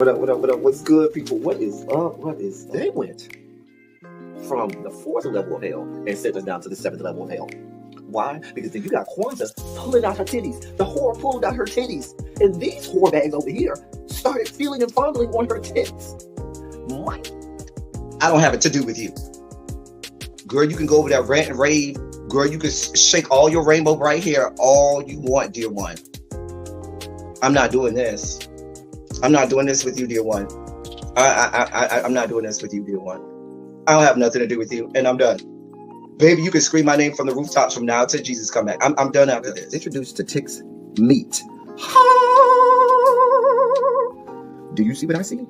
What up, what up, what up? What's good, people? What is up? What is up? They went from the fourth level of hell and sent us down to the seventh level of hell. Why? Because then you got Kwanzaa pulling out her titties. The whore pulled out her titties. And these whore bags over here started feeling and fondling on her tits. Mike. I don't have it to do with you. Girl, you can go over there, rant and rave. Girl, you can shake all your rainbow bright hair all you want, dear one. I'm not doing this. I'm not doing this with you, dear one. I'm not doing this with you, dear one. I don't have nothing to do with you, and I'm done. Baby, you can scream my name from the rooftops from now till Jesus come back. I'm done after this. Introduced to Tick's Meat. Do you see what I see?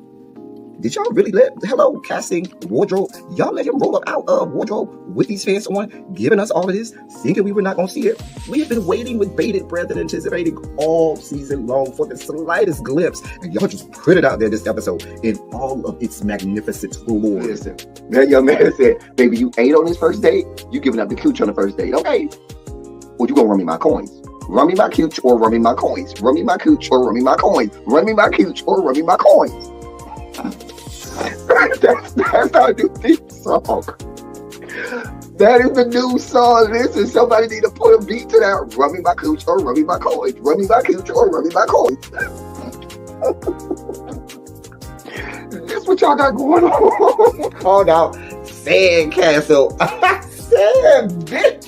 Did y'all really hello, casting, wardrobe, y'all let him roll up out of wardrobe with these fans on, giving us all of this, thinking we were not going to see it? We have been waiting with bated breath and anticipating all season long for the slightest glimpse, and y'all just put it out there this episode in all of its magnificent glory. Listen, that young man said, baby, you ate on this first date, you giving up the cooch on the first date, okay? Well, you gonna run me my coins. Run me my cooch or run me my coins. Run me my cooch or run me my coins. Run me my cooch or run me my coins. That's our new theme song. That is the new song. Listen, somebody need to put a beat to that. Run me my cooch or run me my coins. Run me my cooch or run me my coins. That's what y'all got going on. Called out Sandcastle. Sand, bitch.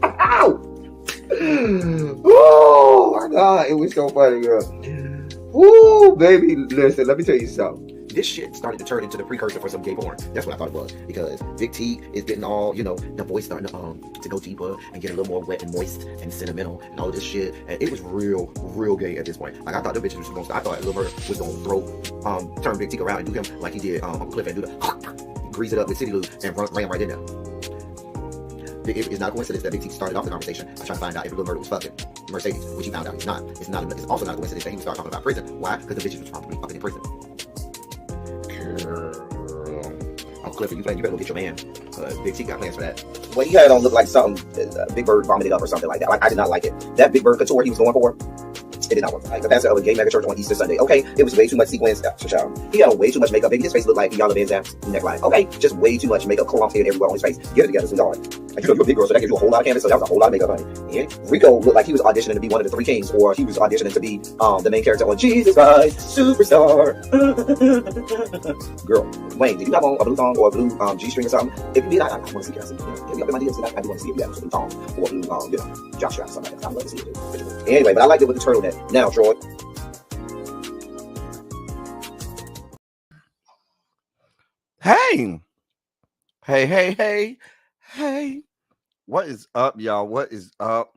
Ow. Oh my God, it was so funny, girl. Woo, baby, listen, let me tell you something. This shit started to turn into the precursor for some gay porn. That's what I thought it was. Because Big T is getting all, the voice starting to go deeper and get a little more wet and moist and sentimental and all this shit. And it was real gay at this point. Like, I thought the bitches was going to, I thought Lil Murder was going to turn Big T around and do him like he did Uncle Cliff and do the grease it up with City Lou and ran right in there. It's not a coincidence that Big T started off the conversation by trying to find out if Lil Murder was fucking Mercedes, which he found out he's not. It's also not a coincidence that he would start talking about prison. Why? Because the bitches was probably up in prison. Girl. Uncle Clifford, you better go get your man. Big T got plans for that. Well, he had on look like something Big Bird vomited up or something like that. I did not like it. That Big Bird couture he was going for, it did not work. Like the pastor of a gay mega church on Easter Sunday. Okay, it was way too much sequins. He had on way too much makeup. Baby, his face looked like Yala Van Zap's neckline. Okay, just way too much makeup, clumps here everywhere on his face. Get it together, sweetheart. Like, you're a big girl, so that gives you a whole lot of canvas. So that was a whole lot of makeup, honey. Yeah. Rico looked like he was auditioning to be one of the three kings, or he was auditioning to be the main character on Jesus Christ Superstar. Girl, Wayne, did you have on a blue thong or a blue G-string or something? If you did, I want to see Cassie. Get me up in my DMs. I do want to see if you have a blue thong or a blue jock strap or something like that. I'd love to see it. Anyway, but I liked it with the turtleneck. Now, Troy. Hey. What is up, y'all? What is up?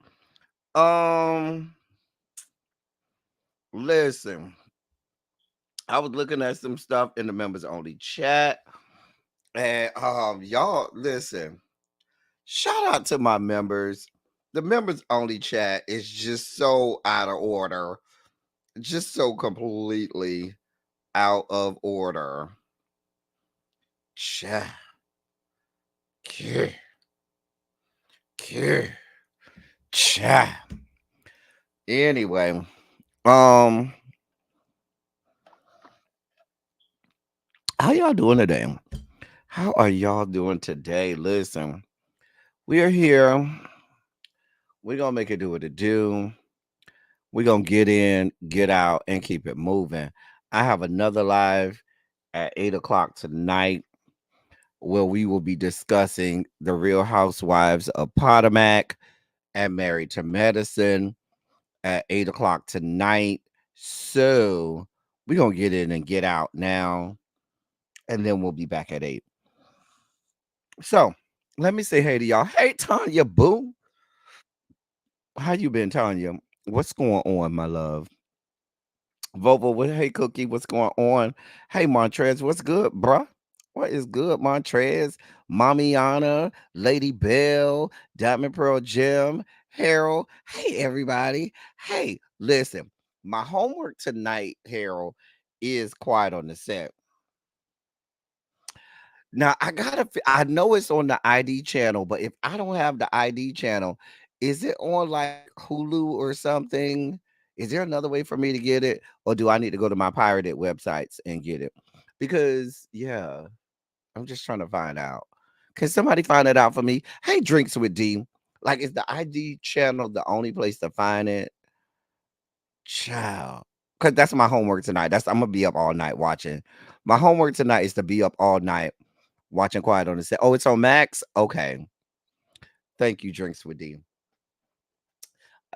Listen. I was looking at some stuff in the members only chat. And y'all, listen. Shout out to my members. The members only chat is just so out of order. Just so completely out of order. Chat. Chat. Anyway, how y'all doing today? How are y'all doing today? Listen, we are here. We're gonna make it do what it do. We're gonna get in, get out, and keep it moving. I have another live at 8 o'clock tonight, where we will be discussing the Real Housewives of Potomac and Married to Medicine at 8 o'clock tonight. So we're going to get in and get out now, and then we'll be back at 8. So let me say hey to y'all. Hey, Tanya Boo. How you been, Tanya? What's going on, my love? Vovo, hey, Cookie, what's going on? Hey, Montrez, what's good, bruh? What is good, Montrez? Mamiana, Lady Bell, Diamond Pearl Gem, Harold. Hey, everybody. Hey, listen, my homework tonight, Harold, is Quiet on the Set. Now, I know it's on the ID channel, but if I don't have the ID channel, is it on like Hulu or something? Is there another way for me to get it? Or do I need to go to my pirated websites and get it? Because, yeah, I'm just trying to find out. Can somebody find it out for me? Hey, Drinks with D. Like, is the ID channel the only place to find it? Child. Because that's my homework tonight. I'm gonna be up all night watching. My homework tonight is to be up all night watching Quiet on the Set. Oh, it's on Max? Okay. Thank you, Drinks with D.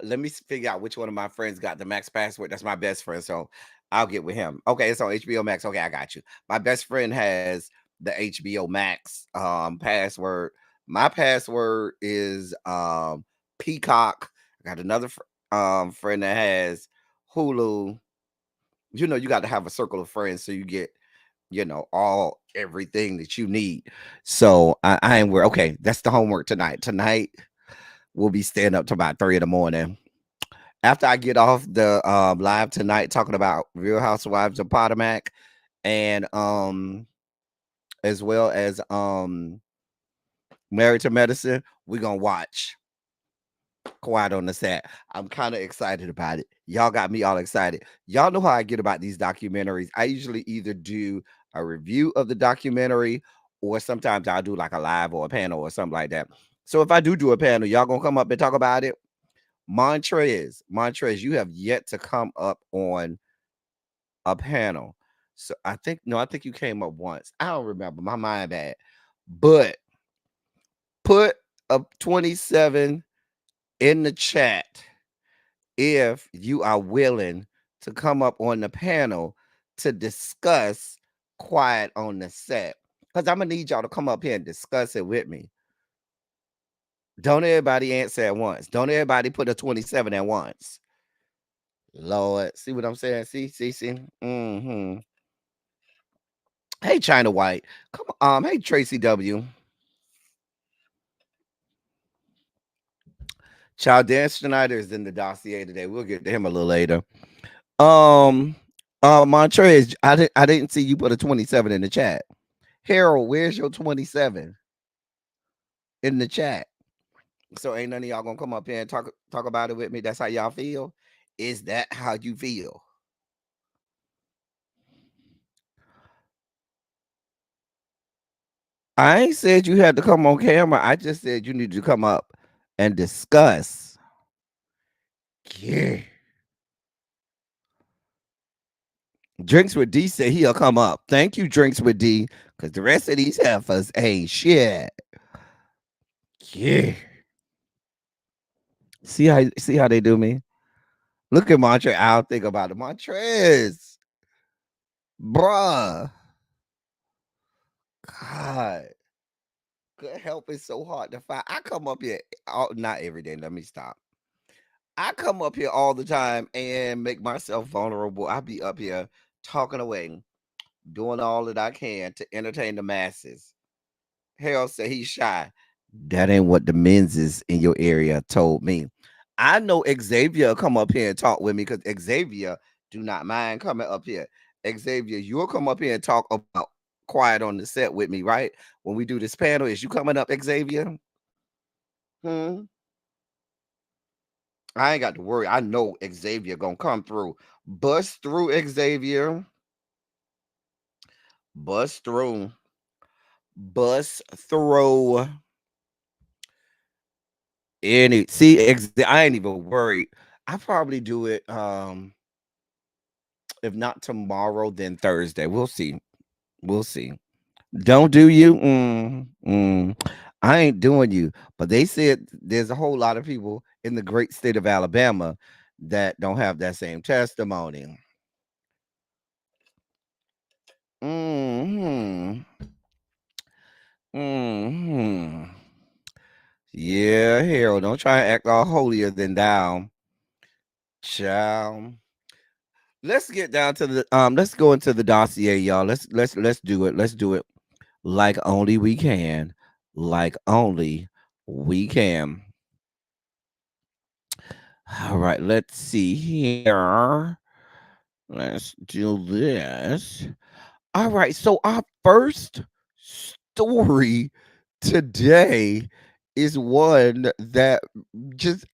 Let me figure out which one of my friends got the Max password. That's my best friend, so I'll get with him. Okay, it's on HBO Max. Okay, I got you. My best friend has the HBO Max password. My password is Peacock. I got another friend that has Hulu. You know, you got to have a circle of friends so you get, all everything that you need. So I ain't worried. Okay, that's the homework tonight. Tonight we'll be staying up to about 3 in the morning. After I get off the live tonight talking about Real Housewives of Potomac and as well as Married to Medicine, we're gonna watch Quiet on the Set. I'm kind of excited about it. Y'all got me all excited. Y'all know how I get about these documentaries. I usually either do a review of the documentary or sometimes I'll do like a live or a panel or something like that. So if I do a panel, y'all gonna come up and talk about it? Montrez, you have yet to come up on a panel. So I think no, I think you came up once. I don't remember. My mind bad. But put a 27 in the chat if you are willing to come up on the panel to discuss Quiet on the Set. Because I'm gonna need y'all to come up here and discuss it with me. Don't everybody answer at once. Don't everybody put a 27 at once. Lord, see what I'm saying? See. Mm-hmm. Hey, China White. Come on. Hey, Tracy W. Child Dan Schneider is in the dossier today. We'll get to him a little later. Um, Montrez, I didn't see you put a 27 in the chat. Harold, where's your 27 in the chat? So ain't none of y'all gonna come up here and talk about it with me. That's how y'all feel. Is that how you feel? I ain't said you had to come on camera. I just said you need to come up and discuss. Yeah. Drinks with D said he'll come up. Thank you, Drinks with D, because the rest of these heifers ain't shit. Yeah. See how they do me? Look at Montrez. I'll think about it. Montrez. Bruh. God. Good help is so hard to find. I come up here not every day. Let me stop. I come up here all the time and make myself vulnerable. I be up here talking away, doing all that I can to entertain the masses. Harold said he's shy. That ain't what the men's is in your area told me. I know Xavier come up here and talk with me because Xavier do not mind coming up here. Xavier, you'll come up here and talk about Quiet on the Set with me, right? When we do this panel, is you coming up, Xavier? Hmm. I ain't got to worry. I know Xavier gonna come through. Bust through, Xavier. Bust through. Bust through. I ain't even worried. I probably do it. If not tomorrow, then Thursday. We'll see. We'll see. Don't do you? I ain't doing you. But they said there's a whole lot of people in the great state of Alabama that don't have that same testimony. Hmm. Hmm. Yeah, Harold, don't try to act all holier than thou, child. Let's get down to the let's go into the dossier, y'all. Let's do it. Let's do it like only we can. Like only we can. All right, let's see here. Let's do this. All right, so our first story today is one that just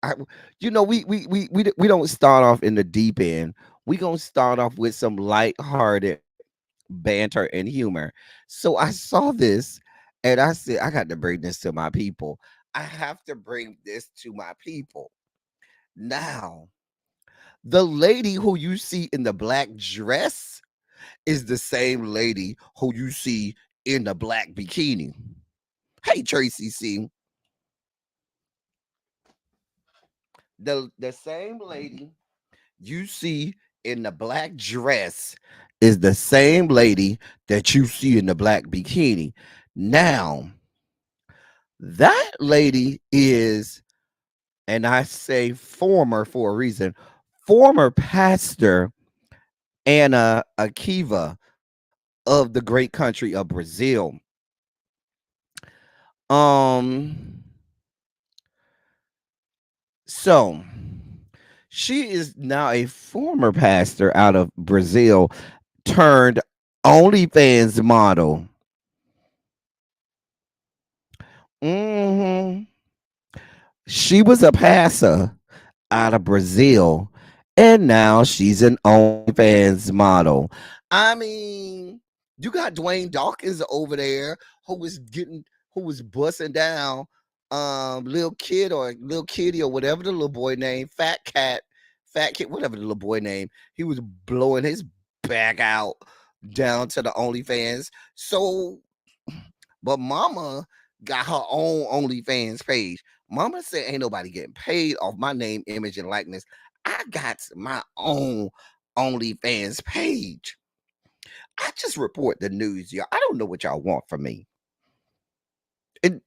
we don't start off in the deep end. We gonna start off with some light-hearted banter and humor. So I saw this and I said, I got to bring this to my people. I have to bring this to my people. Now, the lady who you see in the black dress is the same lady who you see in the black bikini. Hey, Tracy C. The same lady you see in the black dress is the same lady that you see in the black bikini. Now, that lady is, and I say former for a reason, former pastor Anna Akiva of the great country of Brazil. Um, so she is now a former pastor out of Brazil turned OnlyFans model. hmm She was a passer out of Brazil, and now she's an OnlyFans model. I mean, you got Dwayne Dawkins over there who was busting down little kid or little kitty or whatever the little boy named, fat kid, whatever the little boy name. He was blowing his back out down to the OnlyFans. So but mama got her own OnlyFans page. Mama said ain't nobody getting paid off my name, image, and likeness. I got my own OnlyFans page. I just report the news, y'all. I don't know what y'all want from me. And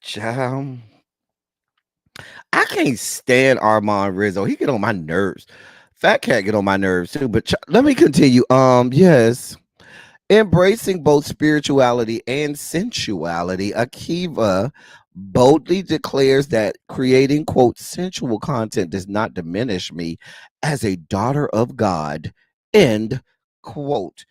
child, I can't stand Armand Rizzo. He get on my nerves. Fat Cat get on my nerves too. But let me continue. Yes. Embracing both spirituality and sensuality, Akiva boldly declares that creating, quote, sensual content does not diminish me as a daughter of God, end quote.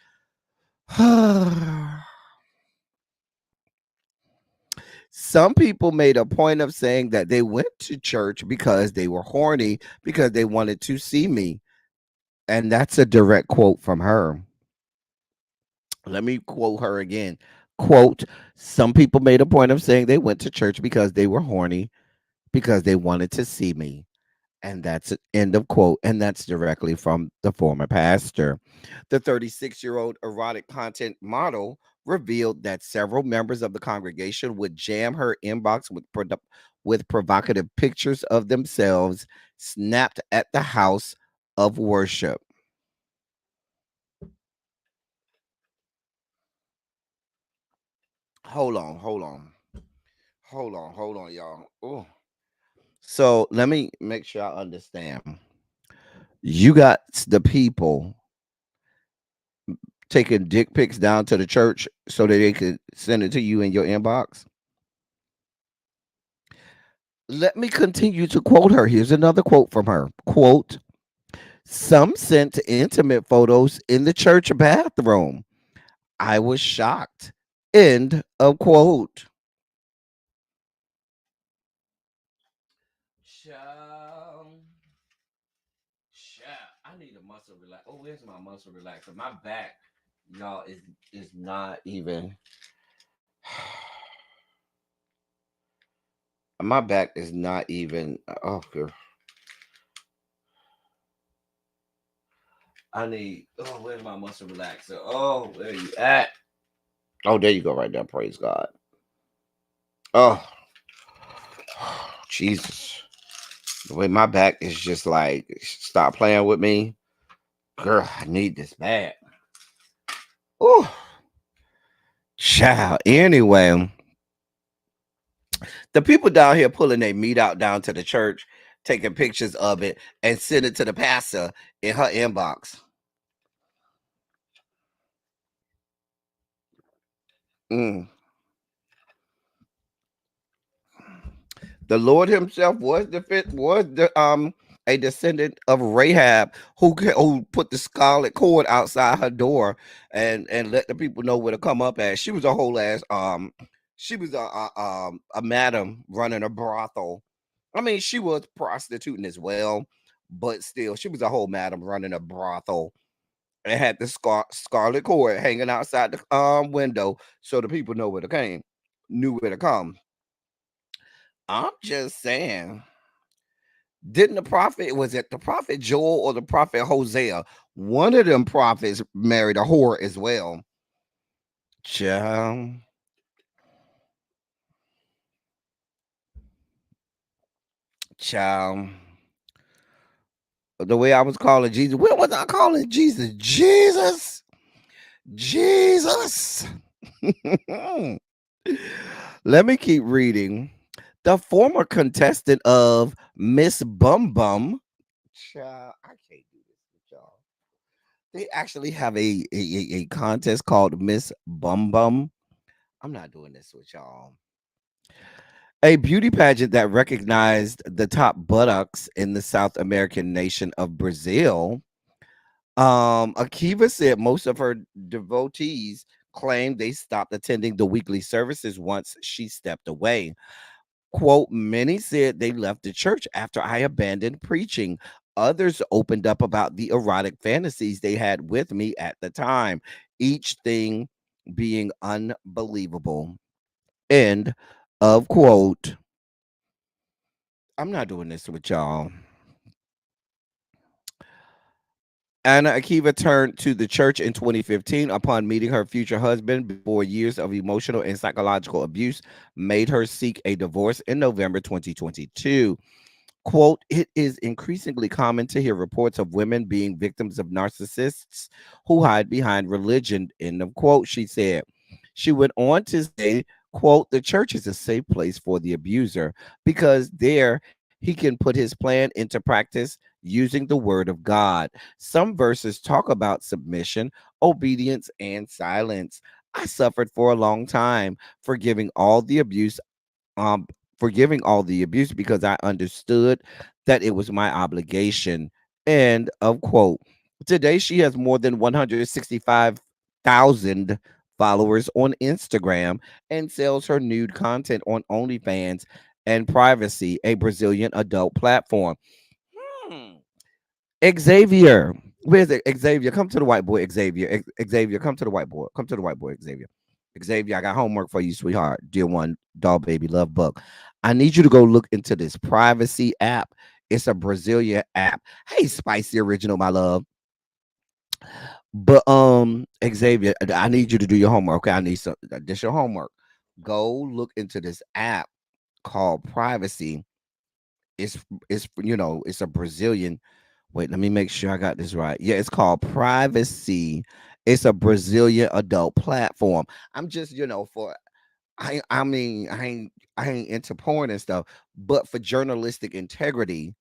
Some people made a point of saying that they went to church because they were horny, because they wanted to see me. And that's a direct quote from her. Let me quote her again. Quote, some people made a point of saying they went to church because they were horny, because they wanted to see me. And that's it, end of quote. And that's directly from the former pastor. The 36-year-old erotic content model revealed that several members of the congregation would jam her inbox with provocative pictures of themselves snapped at the house of worship. Hold on, hold on, hold on, y'all. Oh, so let me make sure I understand. You got the people taking dick pics down to the church so that they could send it to you in your inbox. Let me continue to quote her. Here's another quote from her. Quote, some sent intimate photos in the church bathroom. I was shocked. End of quote. Child, child, I need a muscle relax. Oh, where's my muscle relaxer? My back, y'all, is not even. My back is not even. Oh, I need. Oh, where's my muscle relaxer? Oh, where you at? Oh, there you go, right there. Praise God. Oh, Jesus. The way my back is just like, stop playing with me. Girl, I need this bad. Oh, child. Anyway, the people down here pulling their meat out down to the church, taking pictures of it, and send it to the pastor in her inbox. Mm. The Lord Himself was the a descendant of Rahab who put the scarlet cord outside her door and let the people know where to come up at. She was a whole ass she was a madam running a brothel. I mean, she was prostituting as well, but still, she was a whole madam running a brothel and had the scarlet cord hanging outside the window so the people know where to came, knew where to come. I'm just saying. Didn't the prophet, was it the prophet Joel or the prophet Hosea? One of them prophets married a whore as well. Child, child. The way I was calling Jesus, what was I calling Jesus? Jesus, Jesus. Let me keep reading. The former contestant of Miss Bum Bum. Child, I can't do this with y'all. They actually have a contest called Miss Bum Bum. I'm not doing this with y'all. A beauty pageant that recognized the top buttocks in the South American nation of Brazil. Akiva said most of her devotees claimed they stopped attending the weekly services once she stepped away. Quote, many said they left the church after I abandoned preaching. Others opened up about the erotic fantasies they had with me at the time, each thing being unbelievable. End of quote. I'm not doing this with y'all. Anna Akiva turned to the church in 2015 upon meeting her future husband before years of emotional and psychological abuse made her seek a divorce in November 2022. Quote, it is increasingly common to hear reports of women being victims of narcissists who hide behind religion, end of quote, she said. She went on to say, quote, the church is a safe place for the abuser because there he can put his plan into practice using the word of God. Some verses talk about submission, obedience, and silence. I suffered for a long time, forgiving all the abuse um forgiving all the abuse because I understood that it was my obligation. End of quote. Today she has more than 165,000 followers on Instagram and sells her nude content on OnlyFans and Privacy, a Brazilian adult platform. Hmm. Xavier, where's it? Xavier, come to the white boy. Xavier, Xavier, come to the white boy. Come to the white boy. Xavier. Xavier, I got homework for you, sweetheart. Dear one, dog baby, love bug. I need you to go look into this Privacy app. It's a Brazilian app. Hey, Spicy Original, my love. But Xavier, I need you to do your homework. Okay, I need some. This your homework. Go look into this app called Privacy. It's it's a Brazilian. Wait, let me make sure I got this right. Yeah, it's called Privacy. It's a Brazilian adult platform. I'm just, for I ain't into porn and stuff, but for journalistic integrity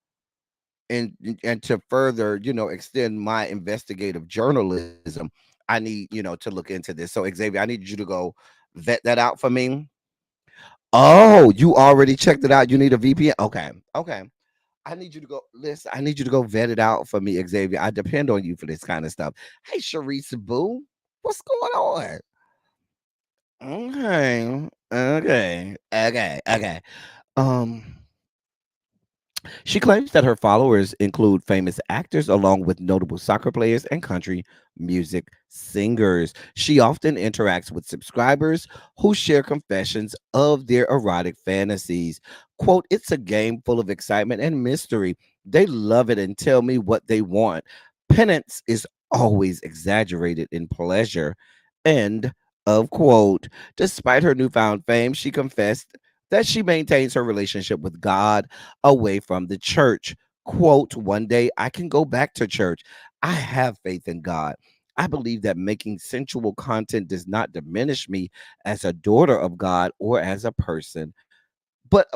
and to further, extend my investigative journalism, I need, to look into this. So Xavier, I need you to go vet that out for me. Oh, you already checked it out. You need a VPN. Okay. Okay. I need you to go listen. I need you to go vet it out for me, Xavier. I depend on you for this kind of stuff. Hey, Sharice Boo, what's going on? Okay, okay. Um, she claims that her followers include famous actors along with notable soccer players and country music singers. She often interacts with subscribers who share confessions of their erotic fantasies. Quote, it's a game full of excitement and mystery. They love it and tell me what they want. Penance is always exaggerated in pleasure. End of quote. Despite her newfound fame, she confessed that she maintains her relationship with God away from the church. Quote, one day I can go back to church. I have faith in God. I believe that making sensual content does not diminish me as a daughter of God or as a person. But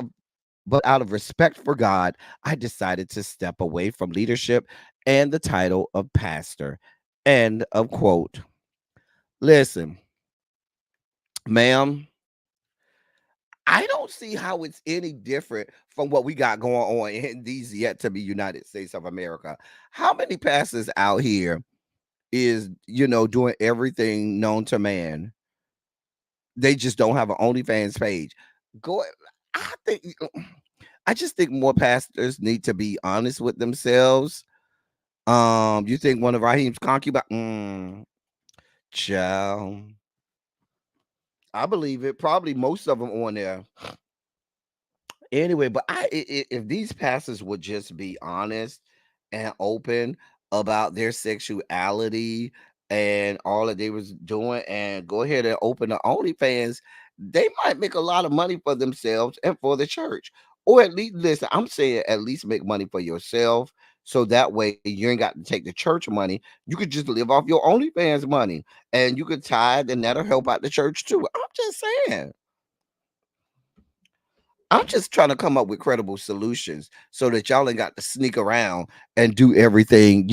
but out of respect for God, I decided to step away from leadership and the title of pastor. End of quote. Listen, ma'am, I don't see how it's any different from what we got going on in these yet to be United States of America. How many pastors out here is, doing everything known to man? They just don't have an OnlyFans page. Go I think I just think more pastors need to be honest with themselves. You think one of Raheem's concubine? Child, I believe it. Probably most of them on there. Anyway, but if these pastors would just be honest and open about their sexuality and all that they was doing, and go ahead and open the OnlyFans, they might make a lot of money for themselves and for the church. Or at least, listen, I'm saying at least make money for yourself. So that way you ain't got to take the church money. You could just live off your OnlyFans money, and you could tithe, and that'll help out the church too. I'm just saying. I'm just trying to come up with credible solutions so that y'all ain't got to sneak around and do everything,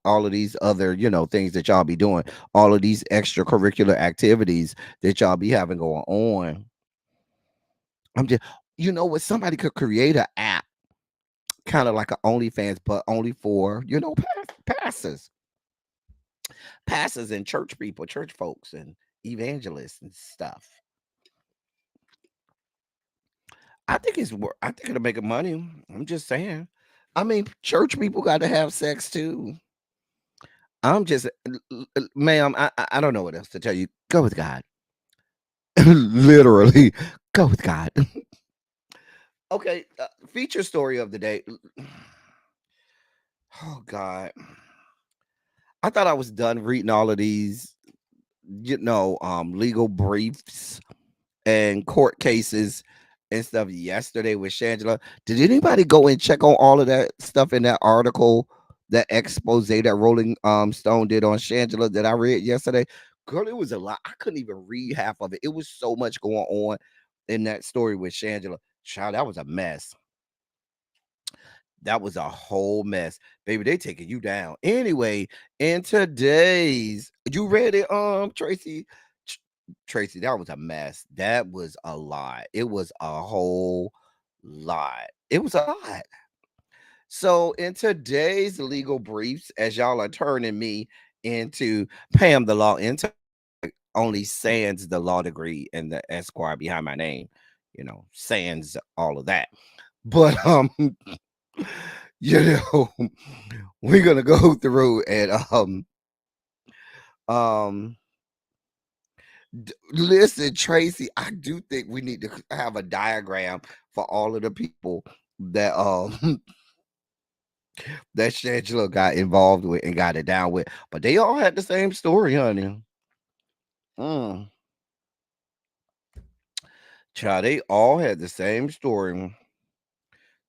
all of these other, things that y'all be doing, all of these extracurricular activities that y'all be having going on. I'm just, what, somebody could create an app, kind of like an OnlyFans, but only for, pastors, pastors and church people, church folks and evangelists and stuff. I think it'll make money. I'm just saying. I mean, church people got to have sex too. I'm just, ma'am. I don't know what else to tell you. Go with God. Literally, go with God. Okay, feature story of the day. Oh God, I thought I was done reading all of these, legal briefs and court cases and stuff yesterday with Shangela. Did anybody go and check on all of that stuff in that article, that expose that Rolling Stone did on Shangela that I read yesterday? Girl, it was a lot. I couldn't even read half of it. It was so much going on in that story with Shangela. Child, that was a mess. That was a whole mess. Baby, they taking you down. Anyway, in today's, you read it, Tracy? Tr- Tracy, that was a mess. That was a lot. It was a whole lot. It was a lot. So in today's legal briefs, as y'all are turning me into Pam the law intern, only sans the law degree and the Esquire behind my name, sans all of that. But you know, we're gonna go through and um listen, Tracy. I do think we need to have a diagram for all of the people that that Shangela got involved with and got it down with, but they all had the same story, honey. Mm. Child, they all had the same story.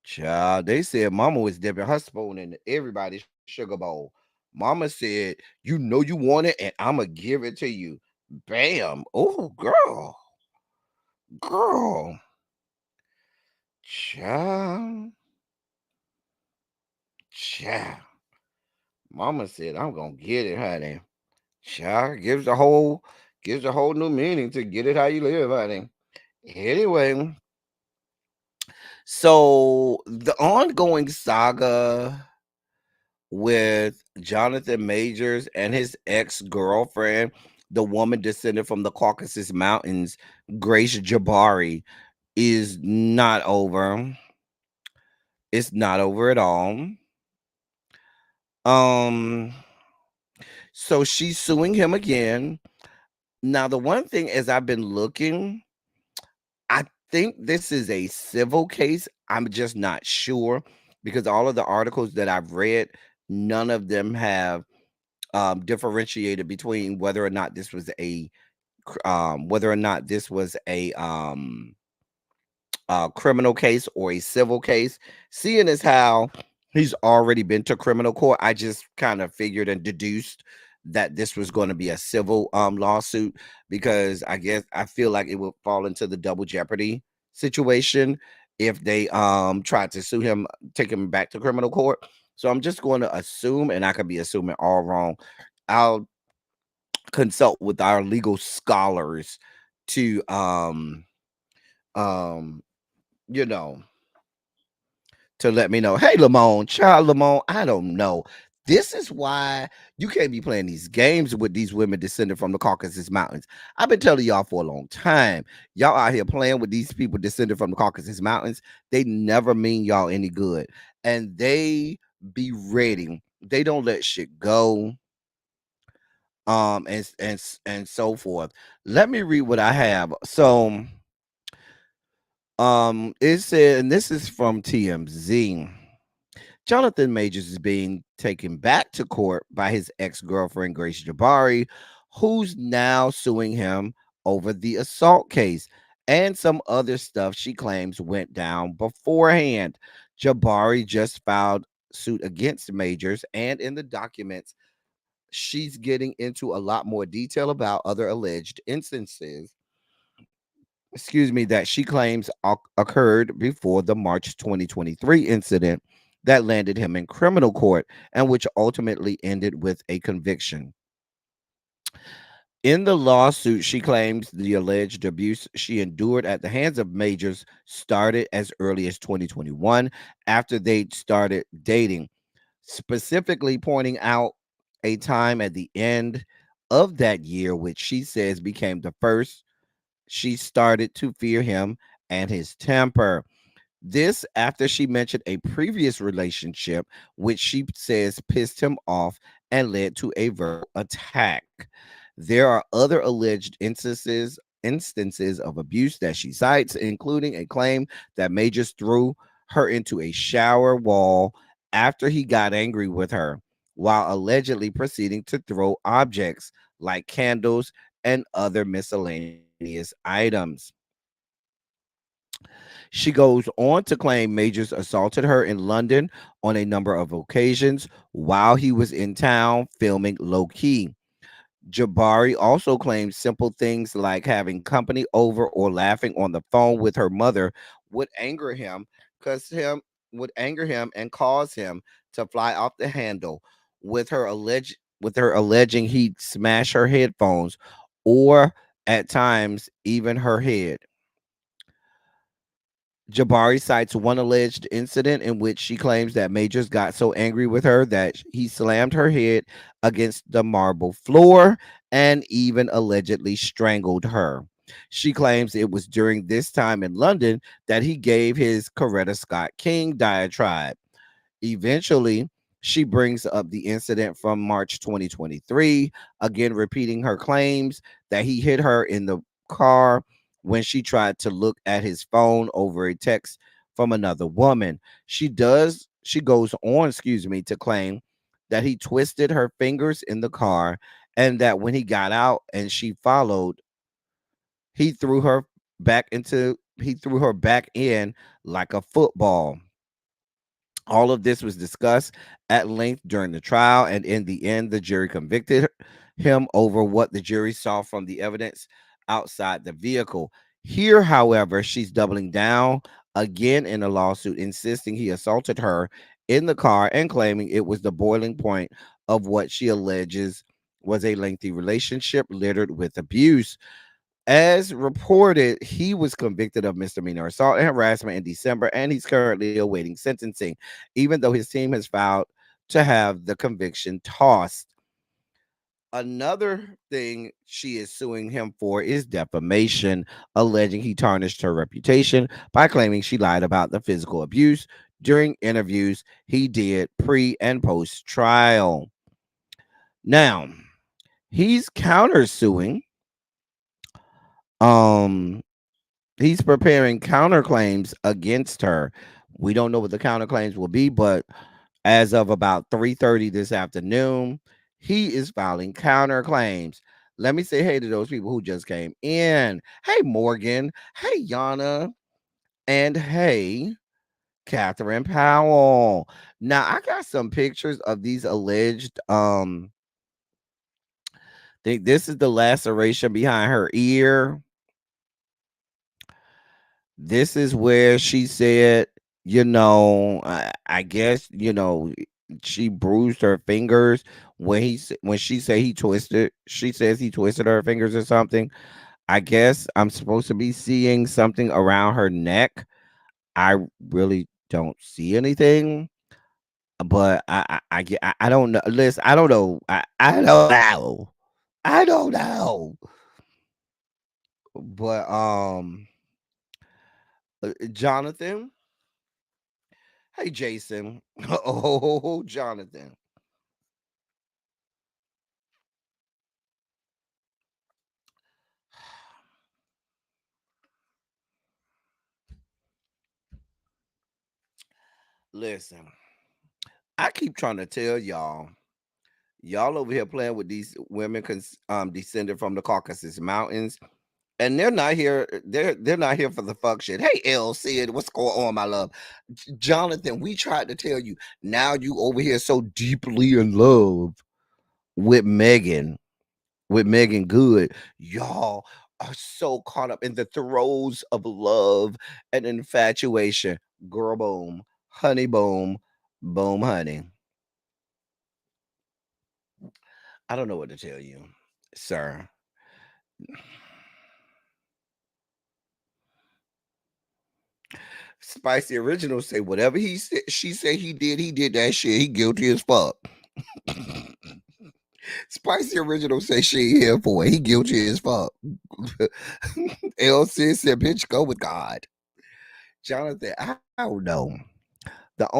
Child, they said Mama was dipping her spoon in everybody's sugar bowl. Mama said, "You know you want it, and I'ma give it to you." Bam! Oh, girl, girl, child, child. Mama said, "I'm gonna get it, honey." Child gives a whole new meaning to get it how you live, honey. Anyway, so the ongoing saga with Jonathan Majors and his ex-girlfriend, the woman descended from the Caucasus Mountains, Grace Jabari, is not over. It's not over at all. Um, so she's suing him again. Now, the one thing is I've been looking, I think this is a civil case. I'm just not sure because all of the articles that I've read, none of them have differentiated between whether or not this was a criminal case or a civil case. Seeing as how he's already been to criminal court, I just kind of figured and deduced that this was going to be a civil lawsuit, because I feel like it would fall into the double jeopardy situation if they tried to sue him, take him back to criminal court. So I'm just going to assume, and I could be assuming all wrong. I'll consult with our legal scholars to um, you know, to let me know, hey, Lamone, child Lamone, I don't know. This is why you can't be playing these games with these women descended from the Caucasus Mountains. I've been telling y'all for a long time. Y'all out here playing with these people descended from the Caucasus Mountains. They never mean y'all any good. And they be ready. They don't let shit go. And so forth. Let me read what I have. So it said, and this is from TMZ. Jonathan Majors is being taken back to court by his ex-girlfriend Grace Jabari, who's now suing him over the assault case and some other stuff she claims went down beforehand. Jabari just filed suit against Majors, and in the documents she's getting into a lot more detail about other alleged instances, that she claims occurred before the March 2023 incident that landed him in criminal court and which ultimately ended with a conviction. In the lawsuit, she claims the alleged abuse she endured at the hands of Majors started as early as 2021 after they started dating, specifically pointing out a time at the end of that year, which she says became the first she started to fear him and his temper. This after she mentioned a previous relationship, which she says pissed him off and led to a verbal attack. There are other alleged instances of abuse that she cites, including a claim that Majors threw her into a shower wall after he got angry with her, while allegedly proceeding to throw objects like candles and other miscellaneous items. She goes on to claim Majors assaulted her in London on a number of occasions while he was in town filming Low Key. Jabari also claims simple things like having company over or laughing on the phone with her mother would anger him, cause him would anger him and cause him to fly off the handle, with her alleging he'd smash her headphones or at times even her head. Jabari cites one alleged incident in which she claims that Majors got so angry with her that he slammed her head against the marble floor and even allegedly strangled her. She claims it was during this time in London that he gave his Coretta Scott King diatribe. Eventually, she brings up the incident from March 2023, again repeating her claims that he hit her in the car when she tried to look at his phone over a text from another woman. She goes on, to claim that he twisted her fingers in the car and that when he got out and she followed, he threw her he threw her back in like a football. All of this was discussed at length during the trial, and in the end, the jury convicted him over what the jury saw from the evidence outside the vehicle. Here, however, she's doubling down again in a lawsuit, insisting he assaulted her in the car and claiming it was the boiling point of what she alleges was a lengthy relationship littered with abuse. As reported, he was convicted of misdemeanor assault and harassment in December, and he's currently awaiting sentencing, even though his team has filed to have the conviction tossed. Another thing she is suing him for is defamation, alleging he tarnished her reputation by claiming she lied about the physical abuse during interviews he did pre and post trial. Now, he's countersuing. Um, He's preparing counterclaims against her. We don't know what the counterclaims will be, but as of about 3:30 this afternoon, he is filing counterclaims. Let me say hey to those people who just came in. Hey, Morgan. Hey, Yana. And hey, Catherine Powell. Now, I got some pictures of these alleged think this is the laceration behind her ear. This is where she said, I guess, she bruised her fingers when she said he twisted. She says he twisted her fingers or something. I guess I'm supposed to be seeing something around her neck. I really don't see anything, but I don't know. Listen, I don't know. I don't know. I don't know. But Jonathan, hey Jason, oh Jonathan, listen. I keep trying to tell y'all over here playing with these women descended from the Caucasus Mountains. And they're not here. They're not here for the fuck shit. Hey, L said, what's going on, my love? Jonathan, we tried to tell you. Now you over here so deeply in love with Megan, with Megan Good. Y'all are so caught up in the throes of love and infatuation. Girl, boom, honey, boom, boom, honey. I don't know what to tell you, sir. Spicy Original say whatever he said, she said he did that shit. He guilty as fuck. Spicy Original say she ain't here for it. He guilty as fuck. LC said, bitch, go with God. Jonathan, I don't know.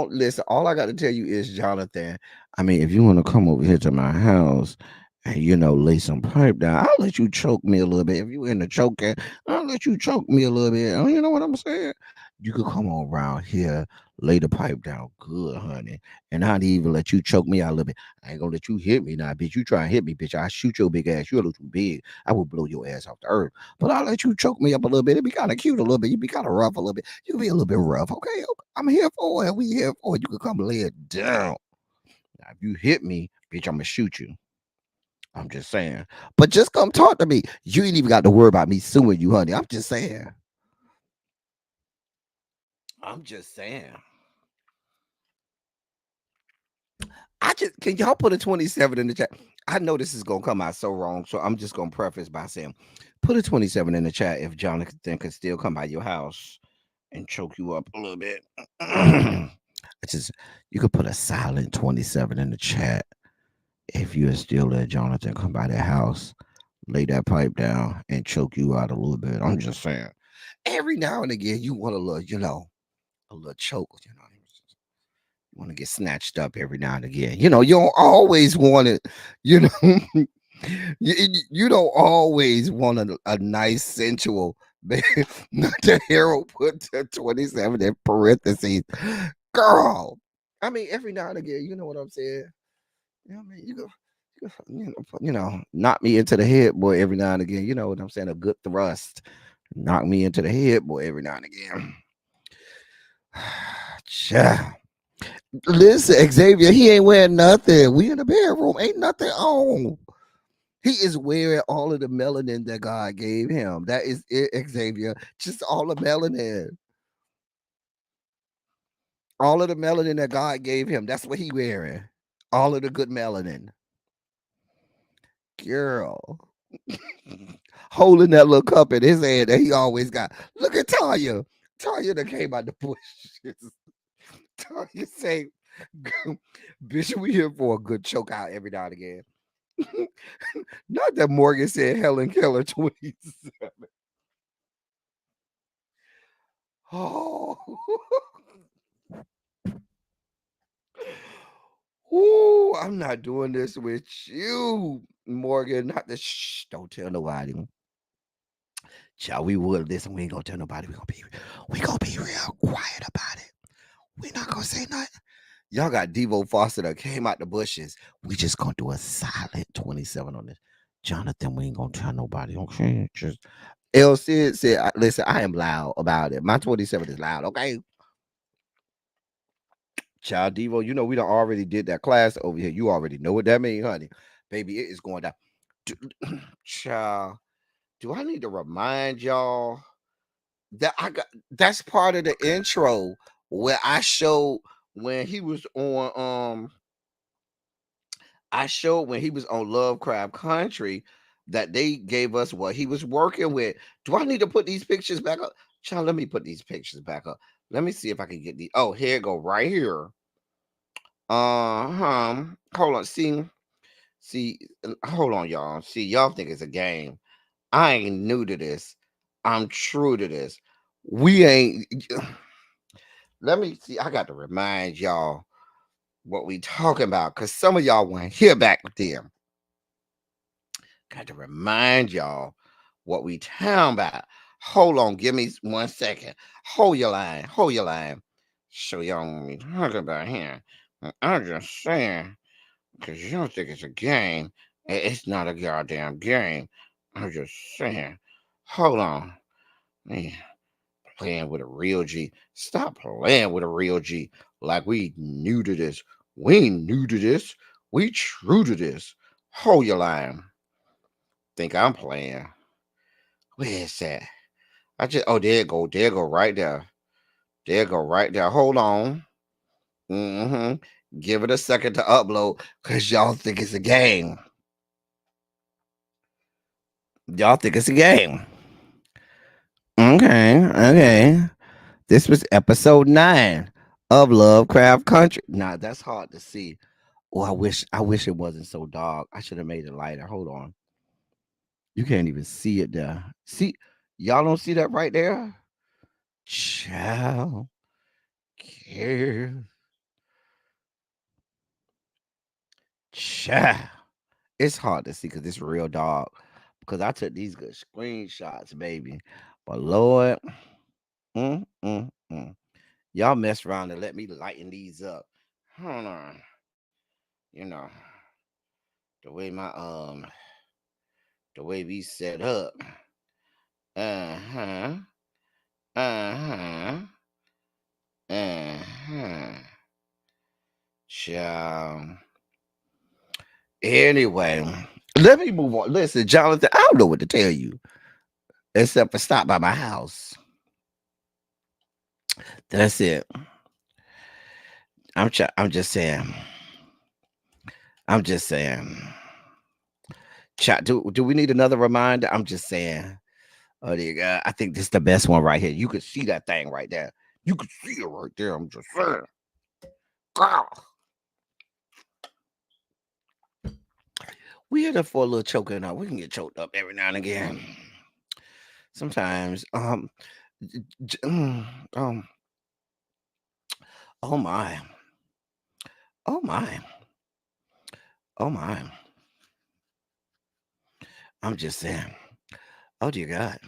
Listen, all I got to tell you is, Jonathan. I mean, if you want to come over here to my house and lay some pipe down, I'll let you choke me a little bit. If you in the choking, I'll let you choke me a little bit. Oh, you know what I'm saying? You could come on around here, lay the pipe down, good, honey, and I'd even let you choke me out a little bit. I ain't gonna let you hit me now, bitch. You try and hit me, bitch. I shoot your big ass. You're a little too big. I will blow your ass off the earth. But I'll let you choke me up a little bit. It'd be kind of cute a little bit. You'd be kind of rough a little bit. You can be a little bit rough, okay? I'm here for it. We here for it. You can come lay it down. Now, if you hit me, bitch, I'm gonna shoot you. I'm just saying. But just come talk to me. You ain't even got to worry about me suing you, honey. I'm just saying. I'm just saying. I just can y'all put a 27 in the chat? I know this is gonna come out so wrong, so I'm just gonna preface by saying, put a 27 in the chat if Jonathan could still come by your house and choke you up a little bit. It's just you could put a silent 27 in the chat if you are still let Jonathan come by their house, lay that pipe down, and choke you out a little bit. I'm just saying. Every now and again, you want a little, a little choke, you want to get snatched up every now and again. You don't always want it, you know. You don't always want a nice sensual not the hero put the 27 in parentheses. Girl. I mean, every now and again, you know what I'm saying? You know what I mean? Knock me into the head, boy, every now and again. You know what I'm saying? A good thrust. Knock me into the head, boy, every now and again. Cha. Listen, Xavier, he ain't wearing nothing. We in the bedroom, ain't nothing on. He is wearing all of the melanin that God gave him. That is it, Xavier. Just all the melanin. All of the melanin that God gave him. That's what he wearing. All of the good melanin. Girl. Holding that little cup in his hand that he always got. Look at Tanya. Tanya that came out the bushes. Tanya say, Bishop, we here for a good choke out every now and again. Not that Morgan said Helen Keller 27. Oh. Ooh, I'm not doing this with you, Morgan. Not the shh. Don't tell nobody. Child, we would listen. We ain't gonna tell nobody. We gonna be real quiet about it. We not gonna say nothing. Y'all got Devo Foster that came out the bushes. We just gonna do a silent 27 on this. Jonathan, we ain't gonna tell nobody. Okay, just L Sid said, listen, I am loud about it. My 27 is loud. Okay. Child Devo, we done already did that class over here. You already know what that means, honey. Baby, it is going down. Child, do I need to remind y'all that that's part of the intro where I showed when he was on I showed when he was on Lovecraft Country that they gave us what he was working with. Do I need to put these pictures back up? Child, let me put these pictures back up. Let me see if I can get these. Oh, here it go, right here. Hold on. See, hold on, y'all. See, y'all think it's a game. I ain't new to this. I'm true to this. We ain't. Let me see. I got to remind y'all what we talking about, because some of y'all weren't here back then. Got to remind y'all what we talking about. Hold on, give me 1 second. Hold your line. Hold your line. Show y'all what we talking about here. I'm just saying, because you don't think it's a game. It's not a goddamn game. I'm just saying. Hold on. Man, playing with a real G. Stop playing with a real G like we new to this. We ain't new to this. We true to this. Hold your line. Think I'm playing. Where is that? I just there it go. There it go right there. There it go right there. Hold on. Give it a second to upload because y'all think it's a game. Y'all think it's a game. Okay, okay. This was episode 9 of Lovecraft Country. Nah, that's hard to see. Oh, I wish it wasn't so dark. I should have made it lighter. Hold on. You can't even see it there. See, y'all don't see that right there? Child care. Child. It's hard to see because it's real dark. Because I took these good screenshots, baby. But Lord, mm, mm, mm. Y'all mess around and let me lighten these up. Hold on. You know, the way the way we set up. Uh-huh. Uh-huh. Uh-huh. Child. Anyway, let me move on. Listen, Jonathan, I don't know what to tell you except for stop by my house. That's it. I'm just saying. I'm just saying. Chat. Do we need another reminder? I'm just saying. Oh, dear God. I think this is the best one right here. You can see that thing right there. You can see it right there. I'm just saying. God. We had it for a little choking up. We can get choked up every now and again. Sometimes. j- mm, um. Oh my. Oh my. Oh my. I'm just saying. Oh dear God.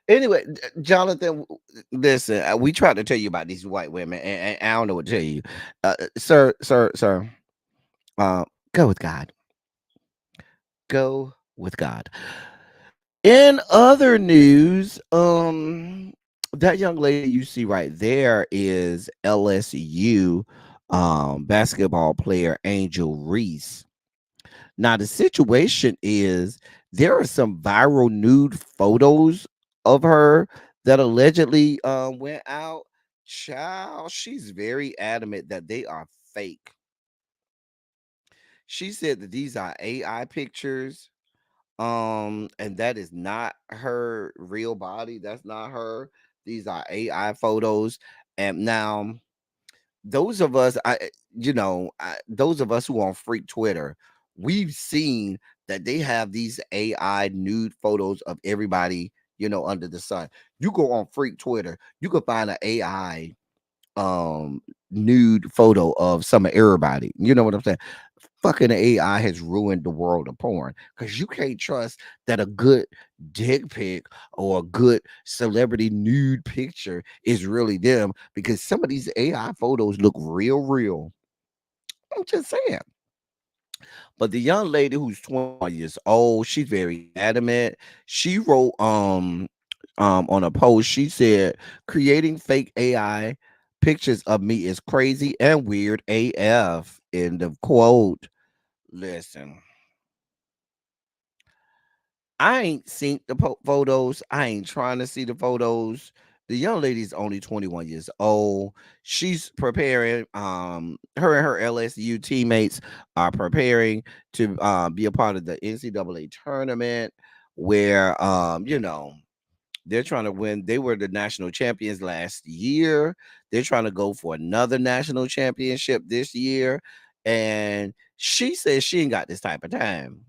Anyway, Jonathan, listen. We tried to tell you about these white women, and I don't know what to tell you, sir. Uh, go with God. Go with God. In other news, that young lady you see right there is LSU basketball player Angel Reese. Now the situation is there are some viral nude photos of her that allegedly went out. Child, she's very adamant that they are fake. She said that these are AI pictures, and that is not her real body. That's not her. These are AI photos. And now those of us, those of us who on freak Twitter, we've seen that they have these AI nude photos of everybody, under the sun. You go on freak Twitter, you can find an AI nude photo of some of everybody. You know what I'm saying? Fucking AI has ruined the world of porn because you can't trust that a good dick pic or a good celebrity nude picture is really them because some of these AI photos look real. I'm just saying. But the young lady who's 21 years old, she's very adamant. She wrote on a post, she said, creating fake AI pictures of me is crazy and weird AF. End of quote. Listen, I ain't seen the photos. I ain't trying to see the photos The young lady's only 21 years old. She's preparing. Her and her LSU teammates are preparing to be a part of the NCAA tournament, where they're trying to win. They were the national champions last year. They're trying to go for another national championship this year, and she says she ain't got this type of time.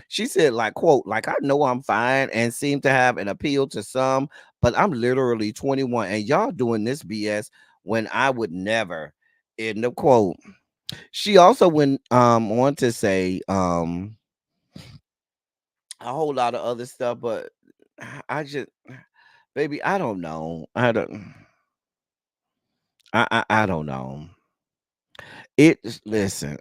She said, like, quote, like, I know I'm fine and seem to have an appeal to some, but I'm literally 21 and y'all doing this BS when I would never. End of quote. She also went on to say a whole lot of other stuff, but I just, baby, I don't know. I don't know. Listen,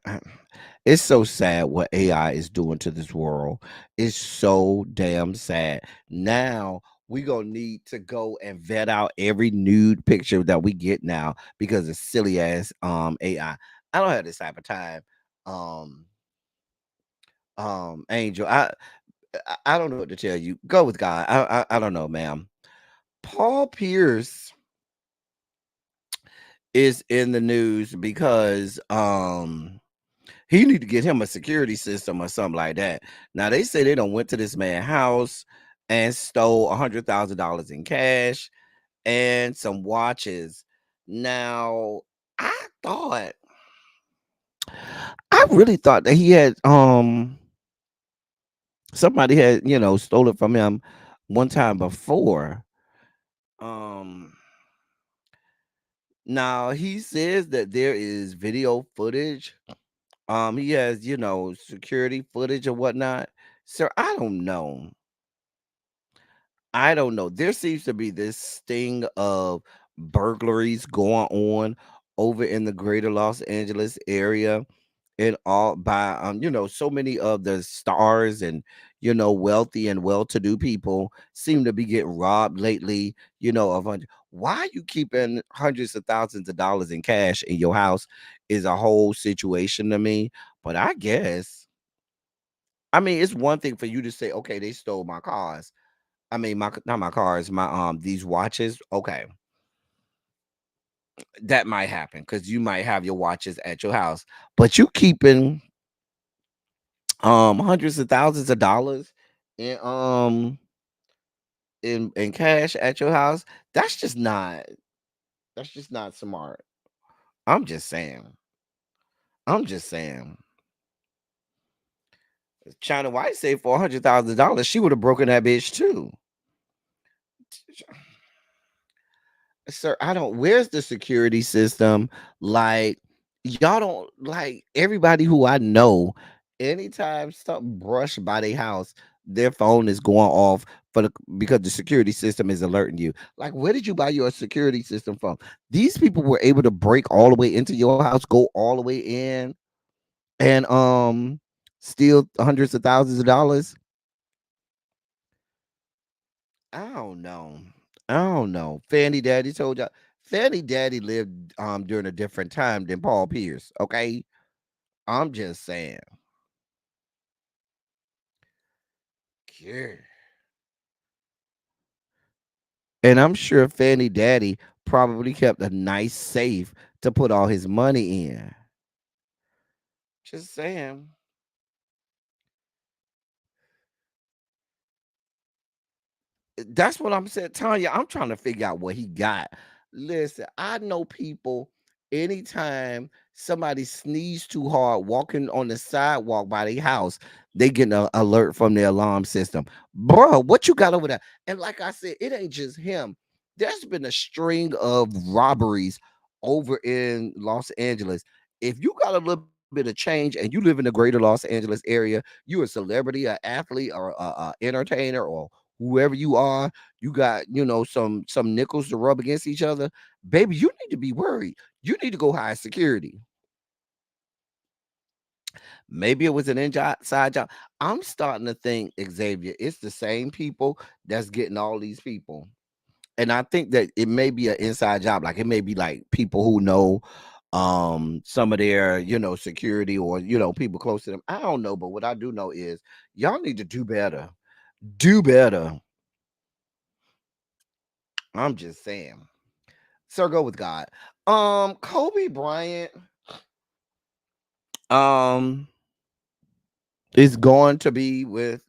it's so sad what AI is doing to this world. It's so damn sad. Now we gonna need to go and vet out every nude picture that we get now because of silly ass AI. I don't have this type of time. Um Angel. I don't know what to tell you. Go with God. I don't know, ma'am. Paul Pierce is in the news because he need to get him a security system or something like that. Now they say they don't went to this man's house and stole $100,000 in cash and some watches. Now thought I really thought that he had somebody had stole it from him one time before. Um Now he says that there is video footage. He has, security footage or whatnot. Sir, I don't know. I don't know. There seems to be this sting of burglaries going on over in the greater Los Angeles area and all by so many of the stars and wealthy and well-to-do people seem to be getting robbed lately, of why you keeping hundreds of thousands of dollars in cash in your house is a whole situation to me. But I guess, I mean, it's one thing for you to say, okay, they stole my cars. I mean, my not my cars, my these watches. Okay, that might happen because you might have your watches at your house, but you keeping hundreds of thousands of dollars in in cash at your house. That's just not smart. I'm just saying. I'm just saying. China White said for $100,000, she would have broken that bitch too. Sir, I don't where's the security system? Like, y'all don't like everybody who I know, anytime something brushed by their house, their phone is going off for the because the security system is alerting you. Like, where did you buy your security system from? These people were able to break all the way into your house, go all the way in, and steal hundreds of thousands of dollars. I don't know. I don't know. Fanny Daddy told y'all. Fanny Daddy lived during a different time than Paul Pierce. Okay, I'm just saying. Yeah. And I'm sure Fanny Daddy probably kept a nice safe to put all his money in. Just saying. That's what I'm saying, Tanya. I'm trying to figure out what he got. Listen, I know people. Anytime somebody sneezes too hard walking on the sidewalk by their house, they get an alert from their alarm system. Bro, what you got over there? And like I said, it ain't just him. There's been a string of robberies over in Los Angeles. If you got a little bit of change and you live in the greater Los Angeles area, you a celebrity, an athlete, or a entertainer, or whoever you are, you got some nickels to rub against each other, baby, you need to be worried. You need to go hire security. Maybe it was an inside job. I'm starting to think, Xavier, it's the same people that's getting all these people. And I think that it may be an inside job. Like, it may be like people who know some of their security, or people close to them. I don't know, but what I do know is y'all need to do better. Do better. I'm just saying. Sir, go with God. Kobe Bryant um is going to be with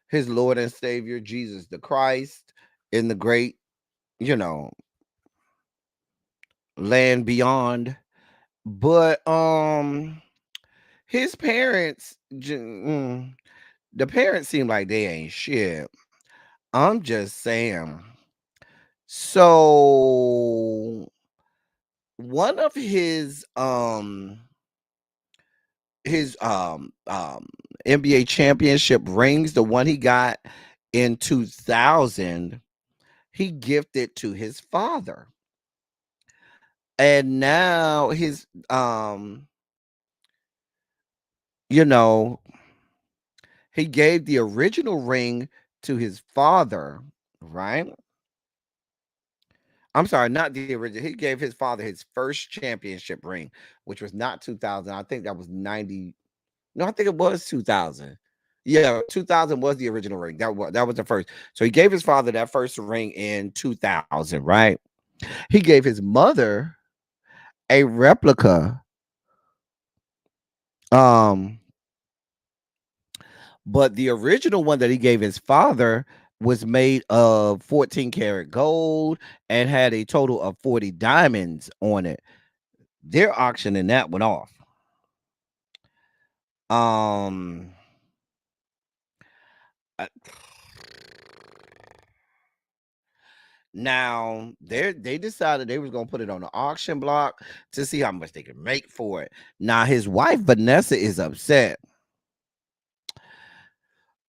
his Lord and Savior Jesus the Christ in the great, you know, land beyond. But his parents the parents seem like they ain't shit. I'm just saying. So one of his NBA championship rings, the one he got in 2000, he gifted to his father. And now his you know, he gave the original ring to his father, right? I'm sorry, not the original. He gave his father his first championship ring, which was not 2000. I think that was 90. No, I think it was 2000. Yeah, 2000 was the original ring. That was the first. So he gave his father that first ring in 2000, right? He gave his mother a replica. Um, but the original one that he gave his father was made of 14 karat gold and had a total of 40 diamonds on it. They're auctioning that one off. Um, uh, Now they decided they was gonna put it on the auction block to see how much they could make for it. Now his wife Vanessa is upset.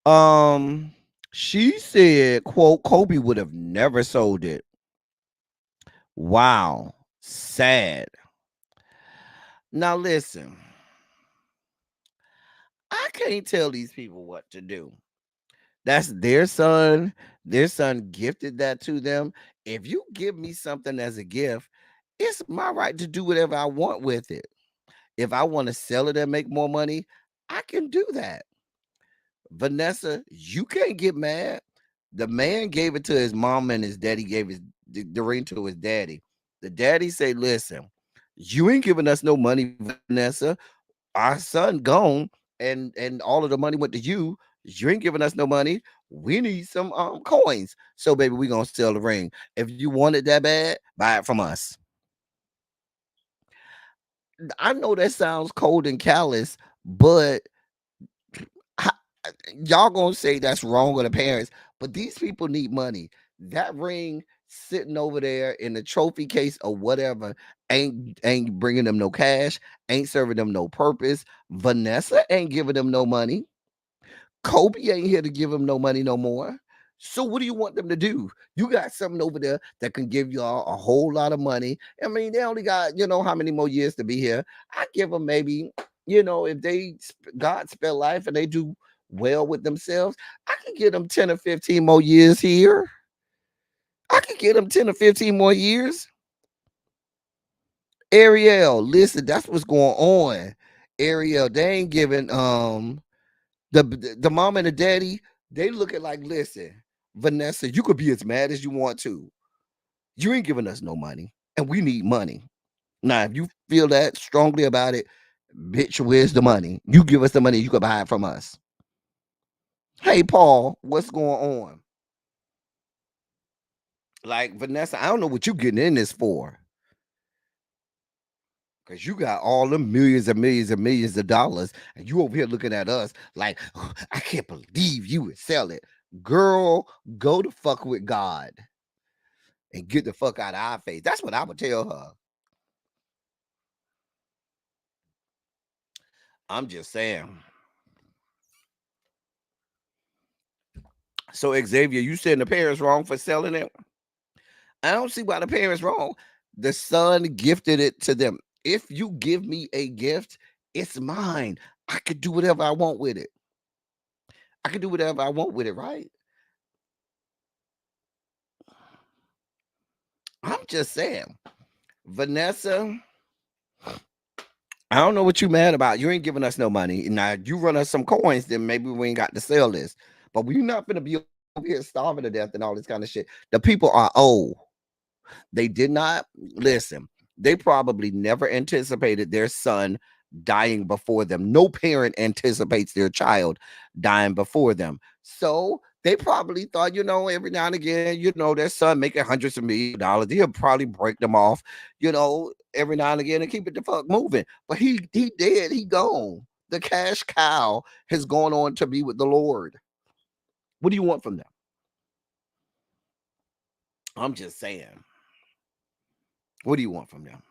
Um, she said, "quote Kobe would have never sold it." Wow, sad. Now listen, I can't tell these people what to do. That's their son. Their son gifted that to them. If you give me something as a gift, it's my right to do whatever I want with it. If I want to sell it and make more money, I can do that. Vanessa, you can't get mad. The man gave it to his mom and his daddy gave the ring to his daddy. The daddy say, listen, you ain't giving us no money, Vanessa. Our son gone and all of the money went to you. You ain't giving us no money. We need some coins. So baby, we gonna sell the ring. If you want it that bad, buy it from us. I know that sounds cold and callous, but ho- y'all gonna say that's wrong with the parents, but these people need money. That ring sitting over there in the trophy case or whatever ain't bringing them no cash, ain't serving them no purpose. Vanessa ain't giving them no money. Kobe ain't here to give him no money no more. So what do you want them to do? You got something over there that can give y'all a whole lot of money. I mean, they only got, how many more years to be here. I give them maybe, if they God spell life and they do well with themselves, I can get them 10 or 15 more years here. I can get them 10 or 15 more years. Ariel, listen, that's what's going on. Ariel, they ain't giving the mom and the daddy, they look at like, listen, Vanessa, you could be as mad as you want to. You ain't giving us no money, and we need money. Now, if you feel that strongly about it, bitch, where's the money? You give us the money, you could buy it from us. Hey, Paul, what's going on? Like, Vanessa, I don't know what you getting in this for. Because you got all them millions and millions and millions of dollars, and you over here looking at us like, "Oh, I can't believe you would sell it." Girl, go to fuck with God and get the fuck out of our face. That's what I would tell her. I'm just saying. So, Xavier, you saying the parents wrong for selling it? I don't see why the parents wrong. The son gifted it to them. If you give me a gift, it's mine. I could do whatever I want with it. I can do whatever I want with it, right? I'm just saying. Vanessa, I don't know what you mad about. You ain't giving us no money. Now you run us some coins, then maybe we ain't got to sell this. But we're not gonna be over here starving to death and all this kind of shit. The people are old. They did not listen. They probably never anticipated their son dying before them. No parent anticipates their child dying before them. So they probably thought, every now and again, their son making hundreds of millions of dollars. He'll probably break them off, every now and again and keep it the fuck moving. But he dead. He gone. The cash cow has gone on to be with the Lord. What do you want from them? I'm just saying. What do you want from them?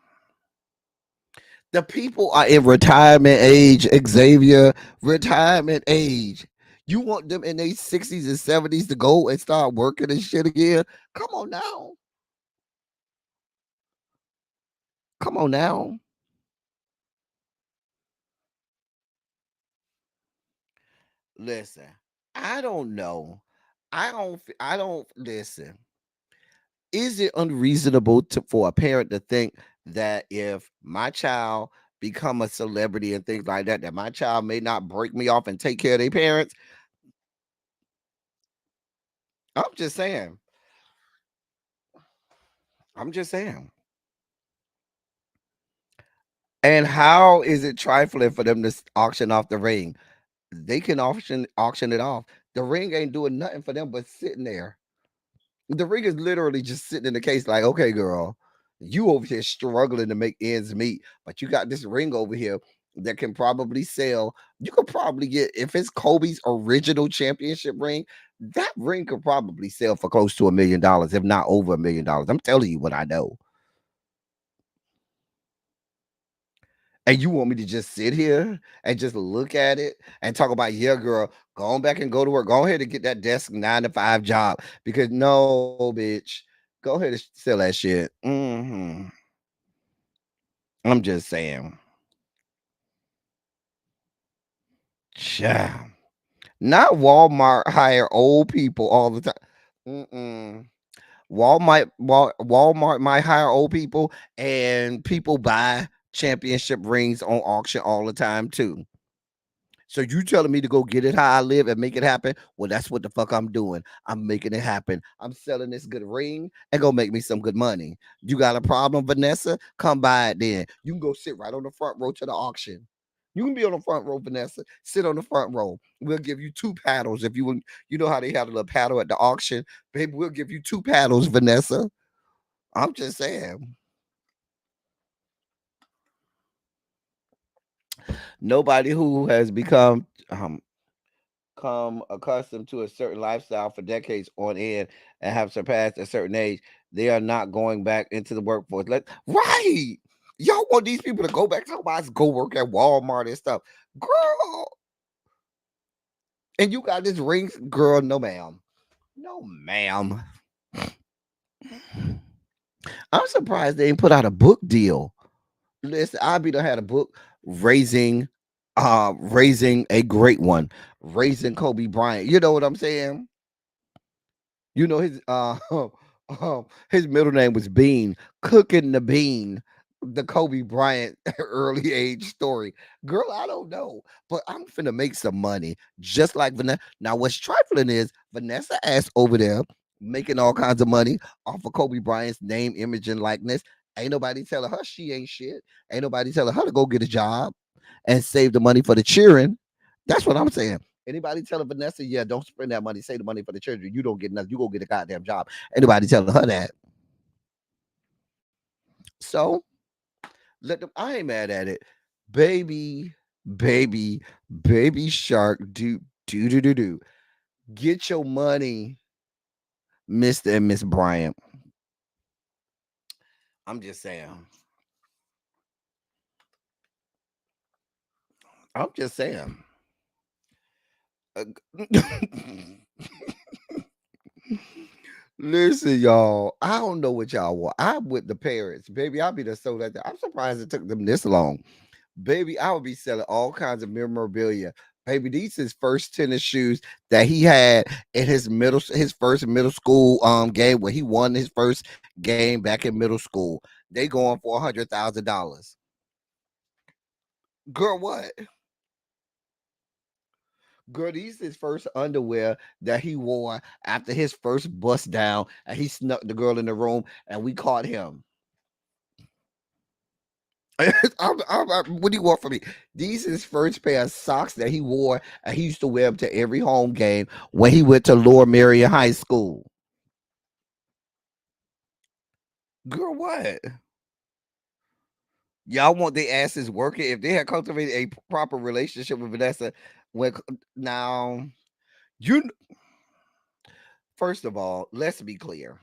The people are in retirement age, Xavier, retirement age. You want them in their 60s and 70s to go and start working and shit again? Come on now. Come on now. Listen, I don't know. I don't listen. Is it unreasonable for a parent to think that if my child become a celebrity and things like that, that my child may not break me off and take care of their parents? I'm just saying. I'm just saying. And how is it trifling for them to auction off the ring? They can auction it off. The ring ain't doing nothing for them but sitting there. The ring is literally just sitting in the case, like, okay, girl, you over here struggling to make ends meet, but you got this ring over here that can probably sell. You could probably get, if it's Kobe's original championship ring, that ring could probably sell for close to $1 million, if not over $1 million. I'm telling you what I know. And you want me to just sit here and just look at it and talk about, yeah, girl, go on back and go to work. Go ahead and get that desk 9 to 5 job. Because no, bitch, go ahead and sell that shit. I'm just saying. Child. Not Walmart hire old people all the time. Walmart might hire old people, and people buy championship rings on auction all the time too. So you telling me to go get it how I live and make it happen? Well, that's what the fuck I'm doing. I'm making it happen. I'm selling this good ring and go make me some good money. You got a problem, Vanessa? Come by it then. You can go sit right on the front row to the auction. You can be on the front row, Vanessa. Sit on the front row. We'll give you 2 paddles if you want. You know how they have a little paddle at the auction, baby. We'll give you 2 paddles, Vanessa. I'm just saying. Nobody who has become accustomed to a certain lifestyle for decades on end and have surpassed a certain age, they are not going back into the workforce. Right. Y'all want these people to go back to go work at Walmart and stuff. Girl. And you got this ring, girl. No, ma'am. No, ma'am. I'm surprised they ain't put out a book deal. Listen, Abby done had a book raising a great one, raising Kobe Bryant. You know what I'm saying? You know his middle name was Bean, cooking the bean, the Kobe Bryant early age story. Girl, I don't know, but I'm finna make some money just like Vanessa. Now, what's trifling is Vanessa ass over there making all kinds of money off of Kobe Bryant's name, image, and likeness. Ain't nobody telling her she ain't shit. Ain't nobody telling her to go get a job and save the money for the cheering. That's what I'm saying. Anybody telling Vanessa, yeah, don't spend that money, save the money for the children. You don't get nothing. You go get a goddamn job. Anybody telling her that. So let them. I ain't mad at it. Baby, baby, baby shark. Do. Get your money, Mr. and Miss Bryant. I'm just saying. I'm just saying. Uh, Listen, y'all. I don't know what y'all want. I'm with the parents, baby. I'll be the so that I'm surprised it took them this long. Baby, I would be selling all kinds of memorabilia. Baby, these his first tennis shoes that he had in his first middle school game where he won his first game back in middle school. They going for $100,000. Girl, what? Girl, these his first underwear that he wore after his first bust down, and he snuck the girl in the room, and we caught him. What do you want from me? These his first pair of socks that he wore, and he used to wear them to every home game when he went to Lower Merion High School. Girl, what? Y'all want their asses working? If they had cultivated a proper relationship with Vanessa, when now you first of all, let's be clear.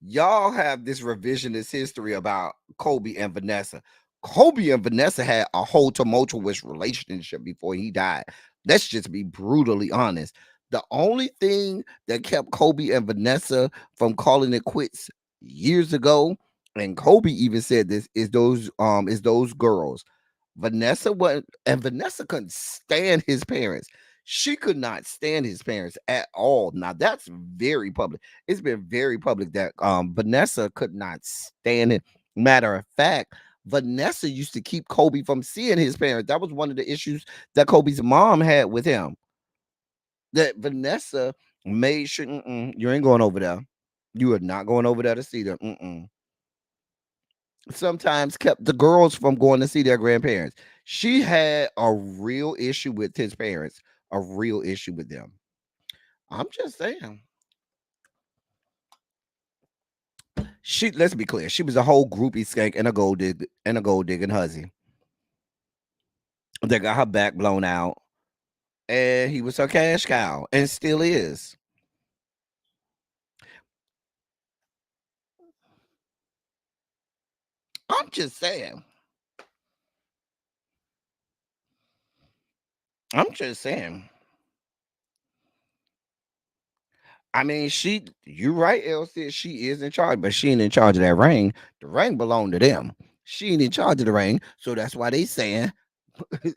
Y'all have this revisionist history about Kobe and Vanessa. Kobe and Vanessa had a whole tumultuous relationship before he died. Let's just be brutally honest. The only thing that kept Kobe and Vanessa from calling it quits years ago, and Kobe even said this, is those girls. Vanessa couldn't stand his parents. She could not stand his parents at all. Now that's very public. It's been very public that Vanessa could not stand it. Matter of fact, Vanessa used to keep Kobe from seeing his parents. That was one of the issues that Kobe's mom had with him. That Vanessa made sure you ain't going over there. You are not going over there to see them. Sometimes kept the girls from going to see their grandparents. She had a real issue with his parents, a real issue with them. I'm just saying. Let's be clear. She was a whole groupie skank and a gold digging hussy. They got her back blown out, and he was her cash cow, and still is. I'm just saying. I'm just saying. I mean, you're right, Elsie. She is in charge, but she ain't in charge of that ring. The ring belonged to them. She ain't in charge of the ring, so that's why they saying,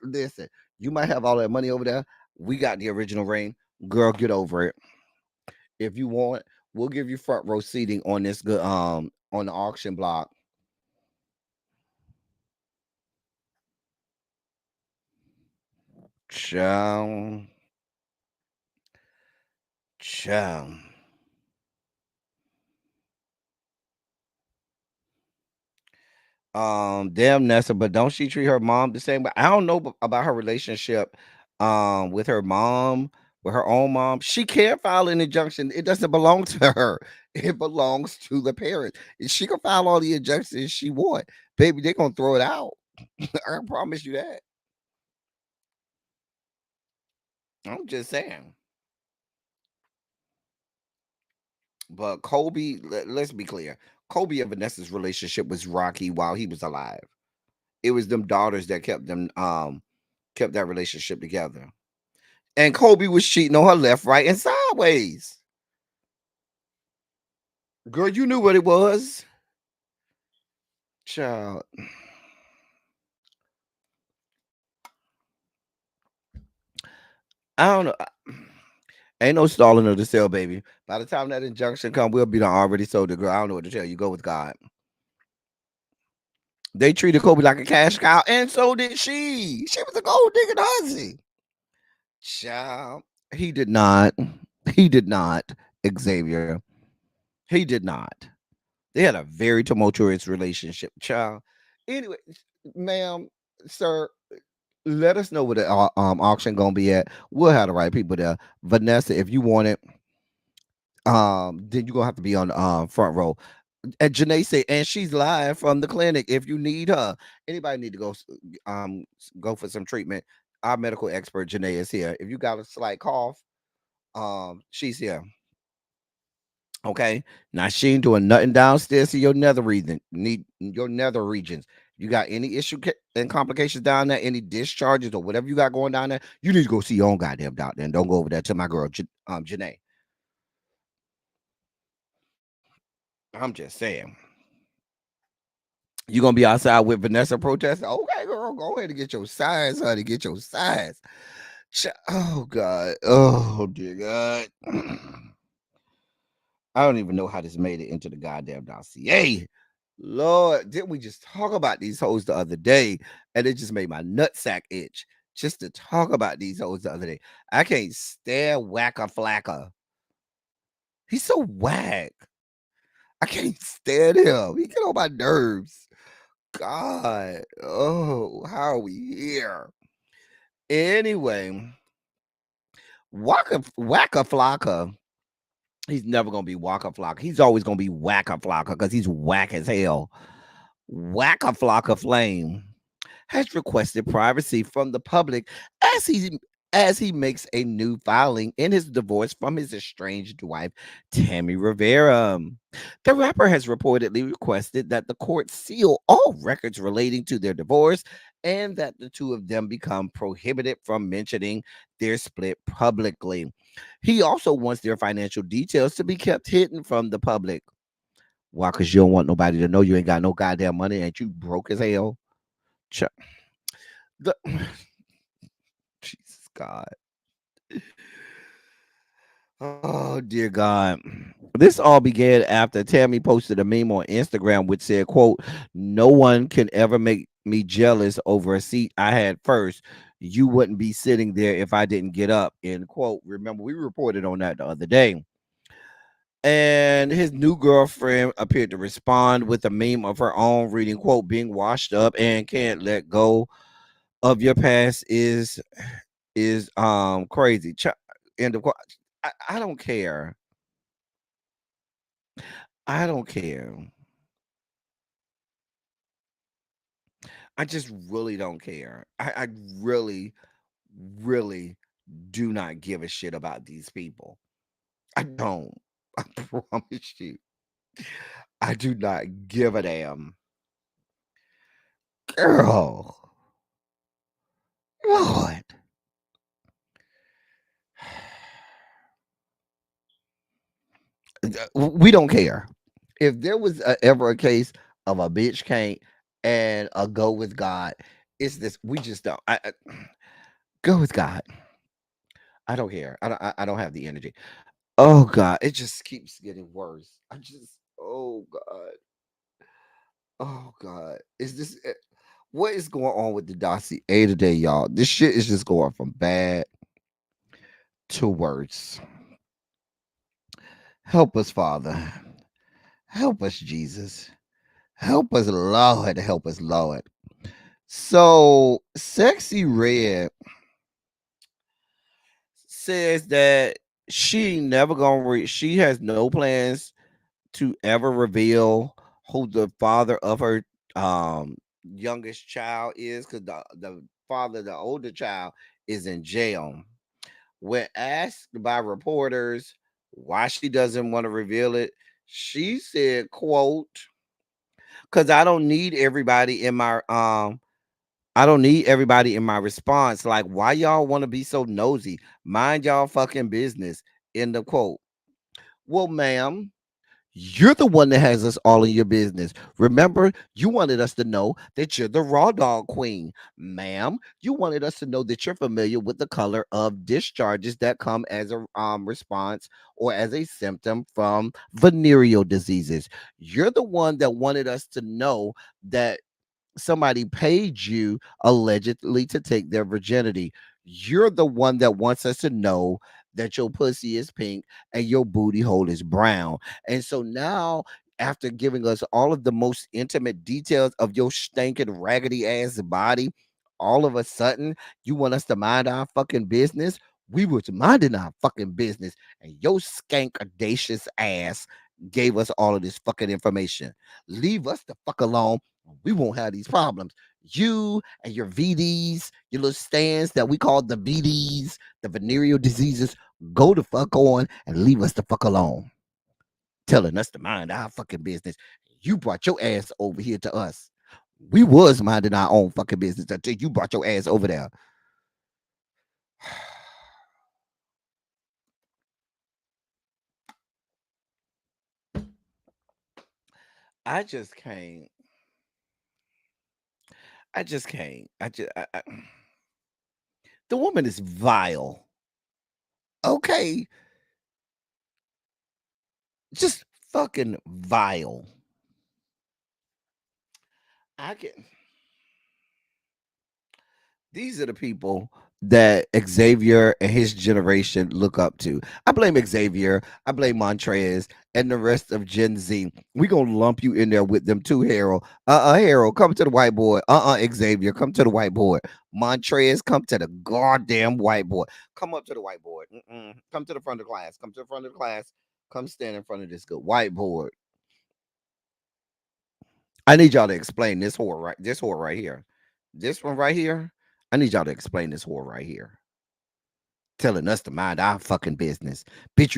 listen, you might have all that money over there. We got the original ring. Girl, get over it. If you want, we'll give you front row seating on this good on the auction block. Ciao. Ciao. Damn Nessa, but don't she treat her mom the same way? I don't know about her relationship with her mom, with her own mom. She can't file an injunction. It doesn't belong to her. It belongs to the parents. She can file all the injunctions she want. Baby, they're gonna throw it out. I promise you that. I'm just saying. But Kobe, let's be clear. Kobe and Vanessa's relationship was rocky while he was alive. It was them daughters that kept that relationship together. And Kobe was cheating on her left, right, and sideways. Girl, you knew what it was. Child. I don't know. Ain't no stalling of the cell, baby. By the time that injunction come, we'll be done already sold the girl. I don't know what to tell you. Go with God. They treated Kobe like a cash cow, and so did she. She was a gold digging hussy. Child. He did not. He did not, Xavier. He did not. They had a very tumultuous relationship, child. Anyway, ma'am, sir, let us know where the auction gonna be at. We'll have the right people there. Vanessa, if you want it, then you're gonna have to be on the front row. And Janae said, and she's live from the clinic. If you need her, anybody need to go for some treatment. Our medical expert Janae is here. If you got a slight cough, she's here. Okay. Now she ain't doing nothing downstairs to your nether region. Need your nether regions. You got any issue and complications down there, any discharges or whatever you got going down there, you need to go see your own goddamn doctor and don't go over there to my girl, Janae. I'm just saying. You gonna be outside with Vanessa protesting? Okay, girl, go ahead and get your size, honey. Get your size. Oh God. Oh dear God. I don't even know how this made it into the goddamn dossier. Lord, didn't we just talk about these hoes the other day? And it just made my nutsack itch. just to talk about these hoes the other day. I can't stand Wacka Flacka. He's so whack. I can't stand him. He get on my nerves. God. Oh, how are we here? Anyway, Wacka Flocka. He's never gonna be Waka Flocka. He's always gonna be Wacka Flocka because he's whack as hell. Wacka Flocka Flame has requested privacy from the public as he makes a new filing in his divorce from his estranged wife, Tammy Rivera. The rapper has reportedly requested that the court seal all records relating to their divorce and that the two of them become prohibited from mentioning their split publicly. He also wants their financial details to be kept hidden from the public. Why? Because you don't want nobody to know you ain't got no goddamn money and you broke as hell. Ch- The, Jesus God. Oh dear God. This all began after Tammy posted a meme on Instagram which said, quote, "No one can ever make me jealous over a seat I had first. You wouldn't be sitting there if I didn't get up." End quote. Remember, we reported on that the other day. And his new girlfriend appeared to respond with a meme of her own reading, quote, "Being washed up and can't let go of your past is crazy." End of quote. I don't care. I don't care. I just really don't care. I really, really do not give a shit about these people. I don't. I promise you. I do not give a damn. Girl. Lord. We don't care. If there was ever a case of a bitch can't and a go with God, it's this. We just don't. Go with God. I don't care. I don't have the energy. Oh God, it just keeps getting worse. I just. Oh God. Oh God. Is this? What is going on with the dossier today, y'all? This shit is just going from bad to worse. Help us, Father. Help us, Jesus. Help us, Lord. Help us, Lord. So, Sexy Red says that she never gonna she has no plans to ever reveal who the father of her youngest child is, because the father, the older child, is in jail. When asked by reporters why she doesn't want to reveal it, she said, quote, "Because I don't need everybody in my response. Like, why y'all want to be so nosy? Mind y'all fucking business." End of quote. Well, ma'am, you're the one that has us all in your business. Remember, you wanted us to know that you're the raw dog queen. Ma'am, you wanted us to know that you're familiar with the color of discharges that come as a response or as a symptom from venereal diseases. You're the one that wanted us to know that somebody paid you allegedly to take their virginity. You're the one that wants us to know that your pussy is pink and your booty hole is brown. And so now, after giving us all of the most intimate details of your stinking raggedy ass body, all of a sudden you want us to mind our fucking business. We was minding our fucking business, and your skank audacious ass gave us all of this fucking information. Leave us the fuck alone. We won't have these problems. You and your VDs, your little stands that we call the VDs, the venereal diseases, go the fuck on and leave us the fuck alone. Telling us to mind our fucking business. You brought your ass over here to us. We was minding our own fucking business until you brought your ass over there. I just can't. I just can't. The woman is vile. Okay, just fucking vile. I can. These are the people that Xavier and his generation look up to. I blame Xavier, I blame Montrez, and the rest of Gen Z. We gonna lump you in there with them too, Harold. Harold, come to the whiteboard. Xavier, come to the whiteboard. Montrez, come to the goddamn whiteboard. Come up to the whiteboard. Come to the front of the class. Come to the front of the class. Come stand in front of this good whiteboard. I need y'all to explain this whore right here. This one right here. I need y'all to explain this whore right here. Telling us to mind our fucking business. Bitch,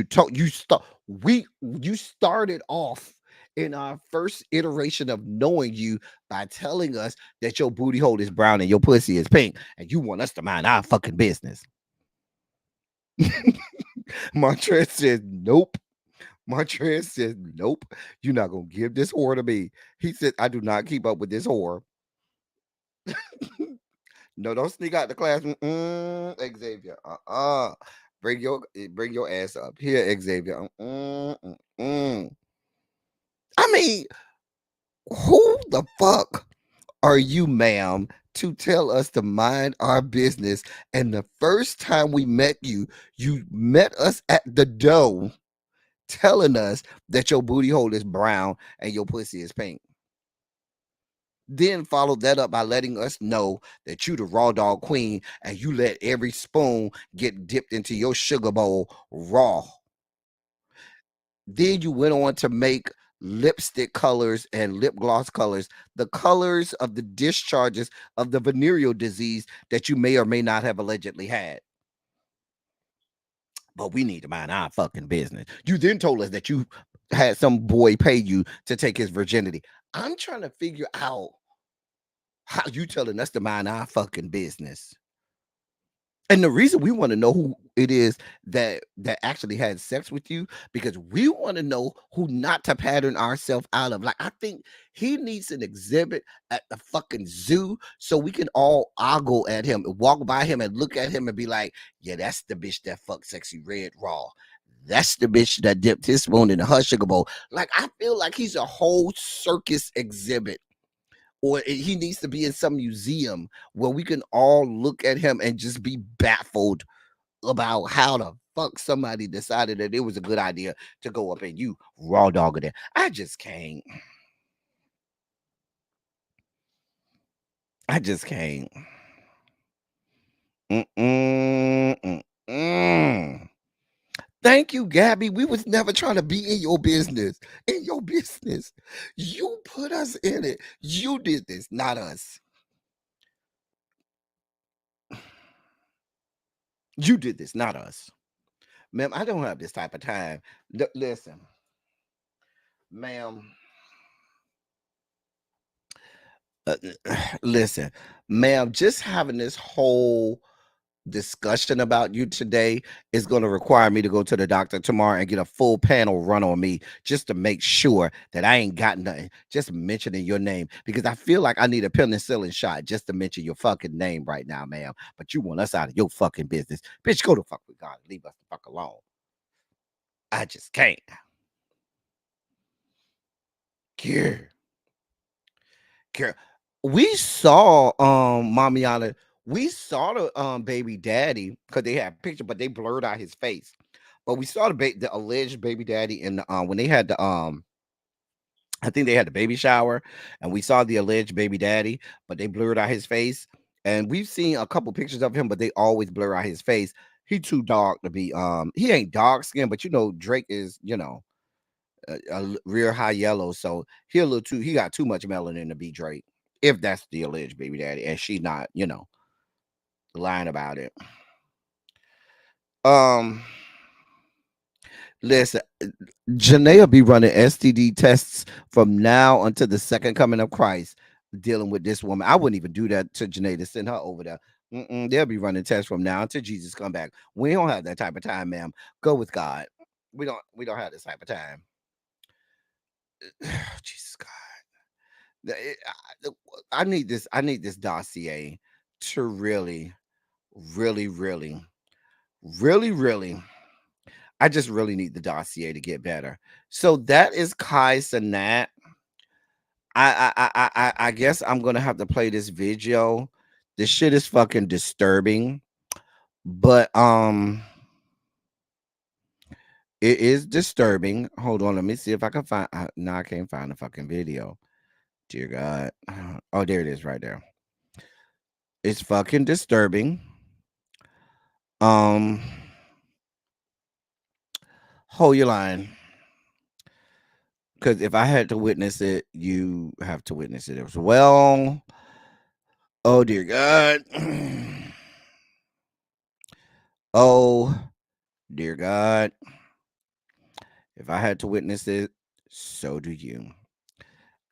you started off in our first iteration of knowing you by telling us that your booty hole is brown and your pussy is pink, and you want us to mind our fucking business. Montrez says nope. Montrez says nope. You're not gonna give this whore to me. He said, I do not keep up with this whore. No, don't sneak out the class. Xavier. Bring your ass up here, Xavier. I mean, who the fuck are you, ma'am, to tell us to mind our business? And the first time we met you, you met us at the door telling us that your booty hole is brown and your pussy is pink. Then followed that up by letting us know that you the raw dog queen and you let every spoon get dipped into your sugar bowl raw. Then you went on to make lipstick colors and lip gloss colors, the colors of the discharges of the venereal disease that you may or may not have allegedly had. But we need to mind our fucking business. You then told us that you had some boy pay you to take his virginity. I'm trying to figure out how you telling us to mind our fucking business. And the reason we want to know who it is that actually had sex with you, because we want to know who not to pattern ourselves out of. Like, I think he needs an exhibit at the fucking zoo so we can all ogle at him and walk by him and look at him and be like, yeah, that's the bitch that fucked Sexy Red raw. That's the bitch that dipped his spoon in her sugar bowl. Like, I feel like he's a whole circus exhibit, or he needs to be in some museum where we can all look at him and just be baffled about how the fuck somebody decided that it was a good idea to go up and you raw dog it. I just can't. I just can't. Mm-mm. Thank you, Gabby. We was never trying to be in your business. In your business. You put us in it. You did this, not us. You did this, not us. Ma'am, I don't have this type of time. Listen, ma'am. Uh, listen, ma'am, just having this whole discussion about you today is going to require me to go to the doctor tomorrow and get a full panel run on me just to make sure that I ain't got nothing. Just mentioning your name, because I feel like I need a penicillin shot just to mention your fucking name right now, ma'am. But you want us out of your fucking business. Bitch, go to fuck with God. Leave us the fuck alone. I just can't. Care. Care. We saw Mamiana. We saw the baby daddy because they had picture, but they blurred out his face. But we saw the alleged baby daddy in the when they had the I think they had the baby shower, and we saw the alleged baby daddy, but they blurred out his face. And we've seen a couple pictures of him, but they always blur out his face. He too dark to be he ain't dark skin, but you know Drake is, you know, a real high yellow, so he got too much melanin to be Drake, if that's the alleged baby daddy, and she not, you know, lying about it. Um, listen, Janae will be running STD tests from now until the second coming of Christ, dealing with this woman. I wouldn't even do that to Janae to send her over there. They'll be running tests from now until Jesus come back. We don't have that type of time, ma'am. Go with God. We don't have this type of time. Jesus God. I need this. I need this dossier to really, really, really, really, really. I just really need the dossier to get better. So that is Kai Cenat. I guess I'm gonna have to play this video This shit is fucking disturbing. But it is disturbing. Hold on, let me see if I can find. No, I can't find the fucking video. Dear God. Oh, there it is, right there. It's fucking disturbing. Um, hold your line, because if I had to witness it, you have to witness it as well. Oh dear God. Oh dear God. If I had to witness it, so do you.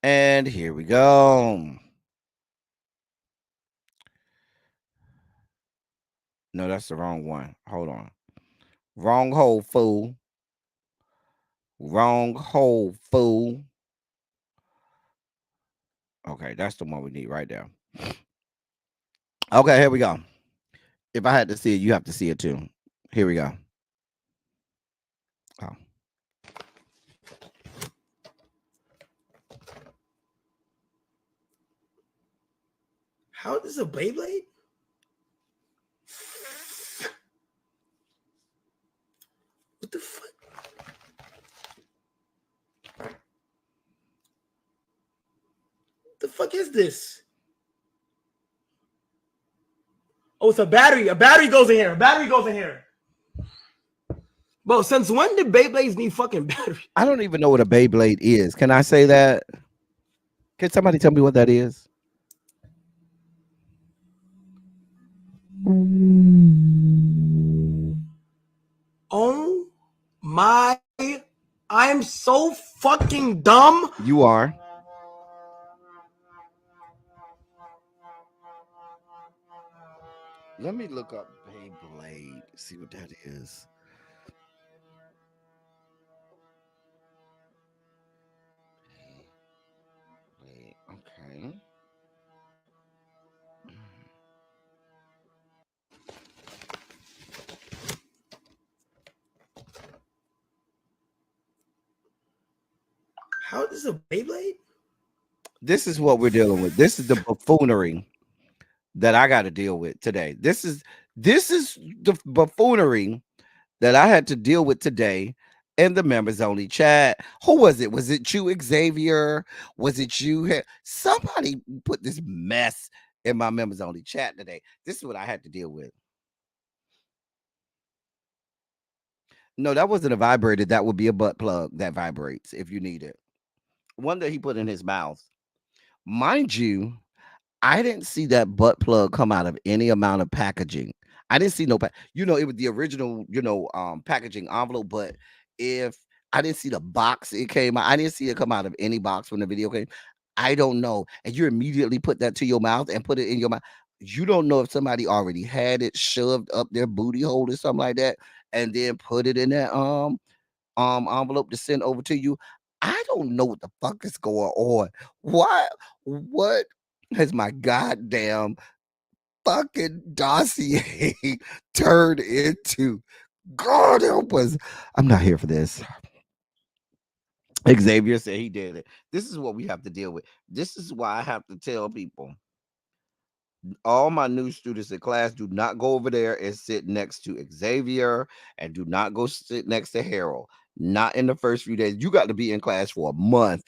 And here we go. No, that's the wrong one. Hold on. Wrong hole, fool. Wrong hole, fool. Okay, that's the one we need right there. Okay, here we go. If I had to see it, you have to see it too. Here we go. Oh. How is a Beyblade? What the fuck? What the fuck is this? Oh, it's a battery. A battery goes in here. A battery goes in here. Bro, since when did Beyblades need fucking battery? I don't even know what a Beyblade is. Can I say that? Can somebody tell me what that is? Oh my, I'm so fucking dumb. You are. Let me look up Beyblade, see what that is. Wait, okay. How is this a Beyblade? This is what we're dealing with. This is the buffoonery that I got to deal with today. This is the buffoonery that I had to deal with today in the members only chat. Who was it? Was it you, Xavier? Was it you? Somebody put this mess in my members only chat today. This is what I had to deal with. No, that wasn't a vibrator. That would be a butt plug that vibrates if you need it. One that he put in his mouth. Mind you, I didn't see that butt plug come out of any amount of packaging. I didn't see no it was the original, packaging envelope, but if I didn't see the box it came out, I didn't see it come out of any box when the video came. I don't know. And you immediately put that to your mouth and put it in your mouth. You don't know if somebody already had it shoved up their booty hole or something like that, and then put it in that envelope to send over to you. I don't know what the fuck is going on. What has my goddamn fucking dossier turned into? God help us. I'm not here for this. Xavier said he did it. This is what we have to deal with. This is why I have to tell people, all my new students in class, do not go over there and sit next to Xavier, and do not go sit next to Harold. Not in the first few days. You got to be in class for a month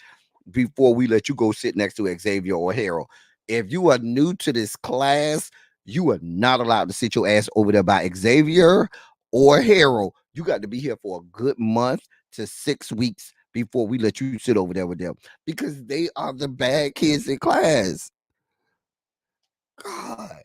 before we let you go sit next to Xavier or Harold. If you are new to this class, you are not allowed to sit your ass over there by Xavier or Harold. You got to be here for a good month to 6 weeks before we let you sit over there with them, because they are the bad kids in class. God.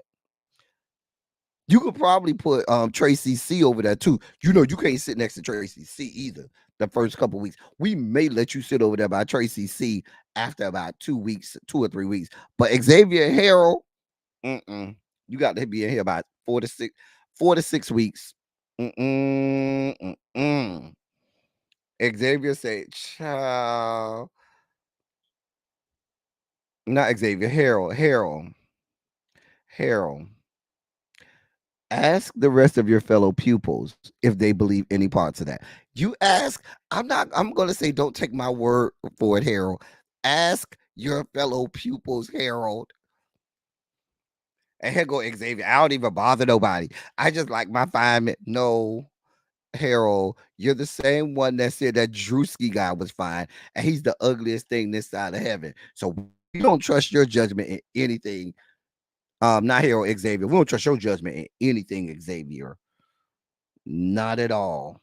You could probably put Tracy C over there too. You can't sit next to Tracy C either. The first couple weeks, we may let you sit over there by Tracy C after about 2 weeks, 2 or 3 weeks. But Xavier and Harold, you got to be in here about 4 to 6 weeks. Xavier said, "Child, not Xavier, Harold." Ask the rest of your fellow pupils if they believe any parts of that. You ask, I'm going to say, don't take my word for it, Harold. Ask your fellow pupils, Harold. And here go Xavier. I don't even bother nobody. I just like my fine men. No, Harold, you're the same one that said that Drewski guy was fine, and he's the ugliest thing this side of heaven. So we don't trust your judgment in anything. Not Harold, Xavier. We don't trust your judgment in anything, Xavier. Not at all.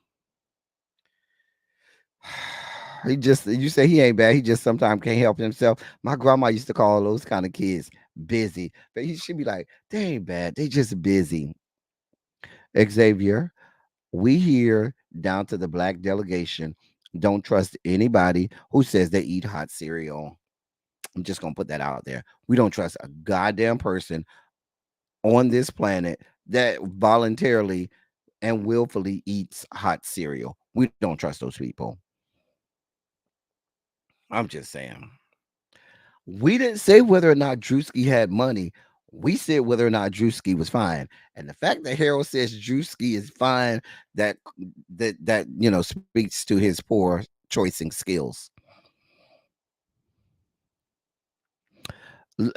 He just, you say he ain't bad. He just sometimes can't help himself. My grandma used to call those kind of kids busy, but he should be like, they ain't bad. They just busy. Xavier, we here down to the black delegation don't trust anybody who says they eat hot cereal. I'm just gonna put that out there. We don't trust a goddamn person on this planet that voluntarily and willfully eats hot cereal. We don't trust those people. I'm just saying. We didn't say whether or not Drewski had money. We said whether or not Drewski was fine. And the fact that Harold says Drewski is fine, that speaks to his poor choicing skills. L-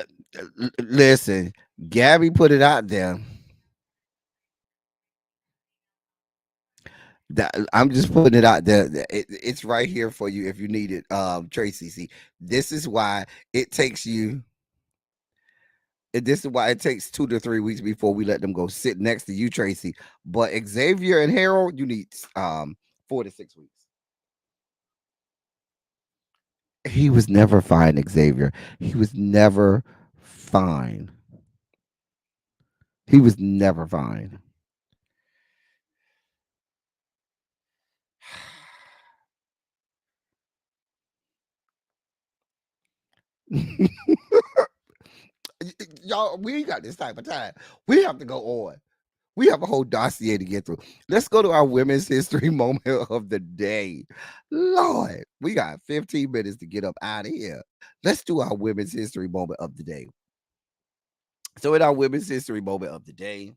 Listen, Gabby put it out there. That I'm just putting it out there. It's right here for you if you need it, Tracy. See, this is why it takes you. This is why it takes 2 to 3 weeks before we let them go sit next to you, Tracy. But Xavier and Harold, you need 4 to 6 weeks. He was never fine, Xavier. He was never fine. He was never fine. Y'all, we ain't got this type of time. We have to go on. We have a whole dossier to get through. Let's go to our women's history moment of the day. Lord, we got 15 minutes to get up out of here. Let's do our women's history moment of the day. So, in our women's history moment of the day,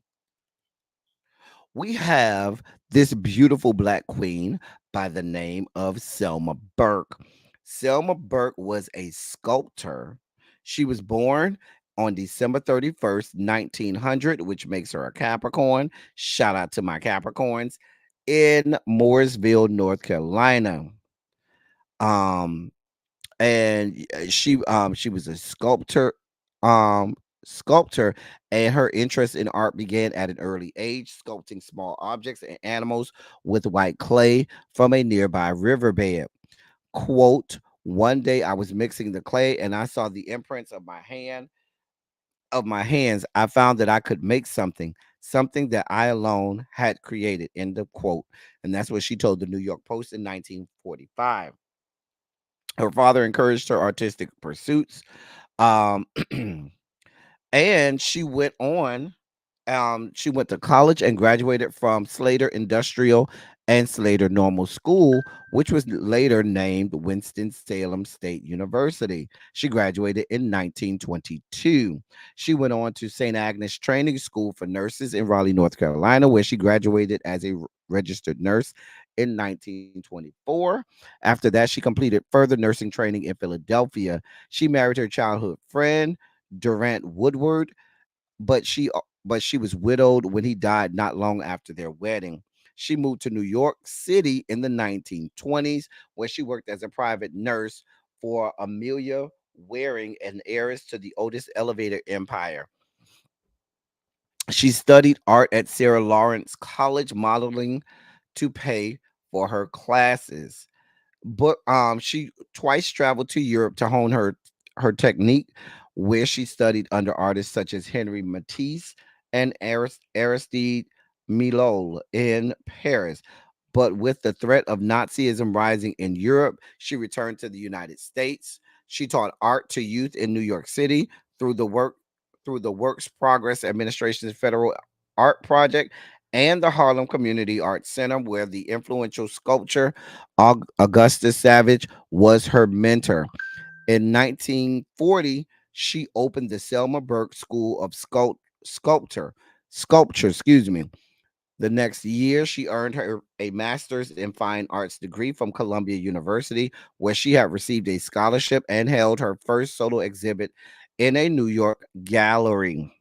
we have this beautiful black queen by the name of Selma Burke. Selma Burke was a sculptor. She was born on December 31st, 1900, which makes her a Capricorn. Shout out to my Capricorns in Mooresville, North Carolina. Um, and she was a um sculptor, and her interest in art began at an early age, sculpting small objects and animals with white clay from a nearby riverbed. Quote, one day I was mixing the clay and I saw the imprints of my hands. I found that I could make something that I alone had created. End of quote. And that's what she told the New York Post in 1945. Her father encouraged her artistic pursuits. Um, and she went to college and graduated from Slater Industrial and Slater Normal School, which was later named Winston-Salem State University. She graduated in 1922. She went on to St. Agnes Training School for Nurses in Raleigh, North Carolina, where she graduated as a registered nurse in 1924. After that, she completed further nursing training in Philadelphia. She married her childhood friend, Durant Woodward, but she was widowed when he died not long after their wedding. She moved to New York City in the 1920s, where she worked as a private nurse for Amelia Waring, an heiress to the Otis Elevator empire. She studied art at Sarah Lawrence College, modeling to pay for her classes. But she twice traveled to Europe to hone her technique, where she studied under artists such as Henri Matisse and Aristide Milhaud in Paris. But with the threat of Nazism rising in Europe, she returned to the United States. She taught art to youth in New York City through the work through the Works Progress Administration's Federal Art Project and the Harlem Community Arts Center, where the influential sculptor Augustus Savage was her mentor. In 1940, she opened the Selma Burke School of Sculpture, excuse me. The next year, she earned her a master's in fine arts degree from Columbia University, where she had received a scholarship and held her first solo exhibit in a New York gallery.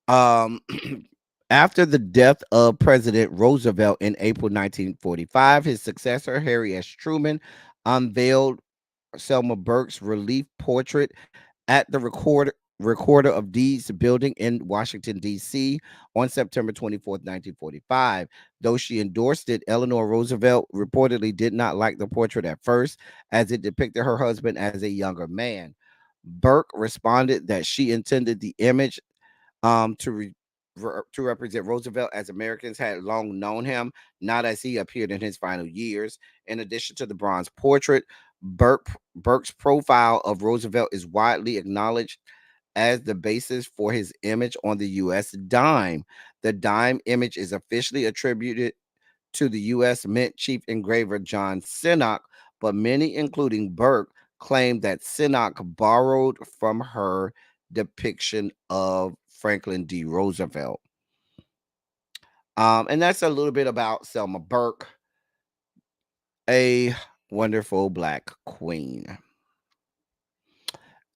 Um, after the death of President Roosevelt in April 1945, his successor, Harry S. Truman, unveiled Selma Burke's relief portrait at the Recorder of Deeds building in Washington, D.C. on September 24th, 1945. Though she endorsed it, Eleanor Roosevelt reportedly did not like the portrait at first, as it depicted her husband as a younger man. Burke responded that she intended the image to represent Roosevelt as Americans had long known him, not as he appeared in his final years. In addition to the bronze portrait, Burke's profile of Roosevelt is widely acknowledged as the basis for his image on the U.S. dime. The dime image is officially attributed to the U.S. Mint chief engraver John Cenat, but many, including Burke, claim that Cenat borrowed from her depiction of Franklin D. Roosevelt. And that's a little bit about Selma Burke, a wonderful black queen.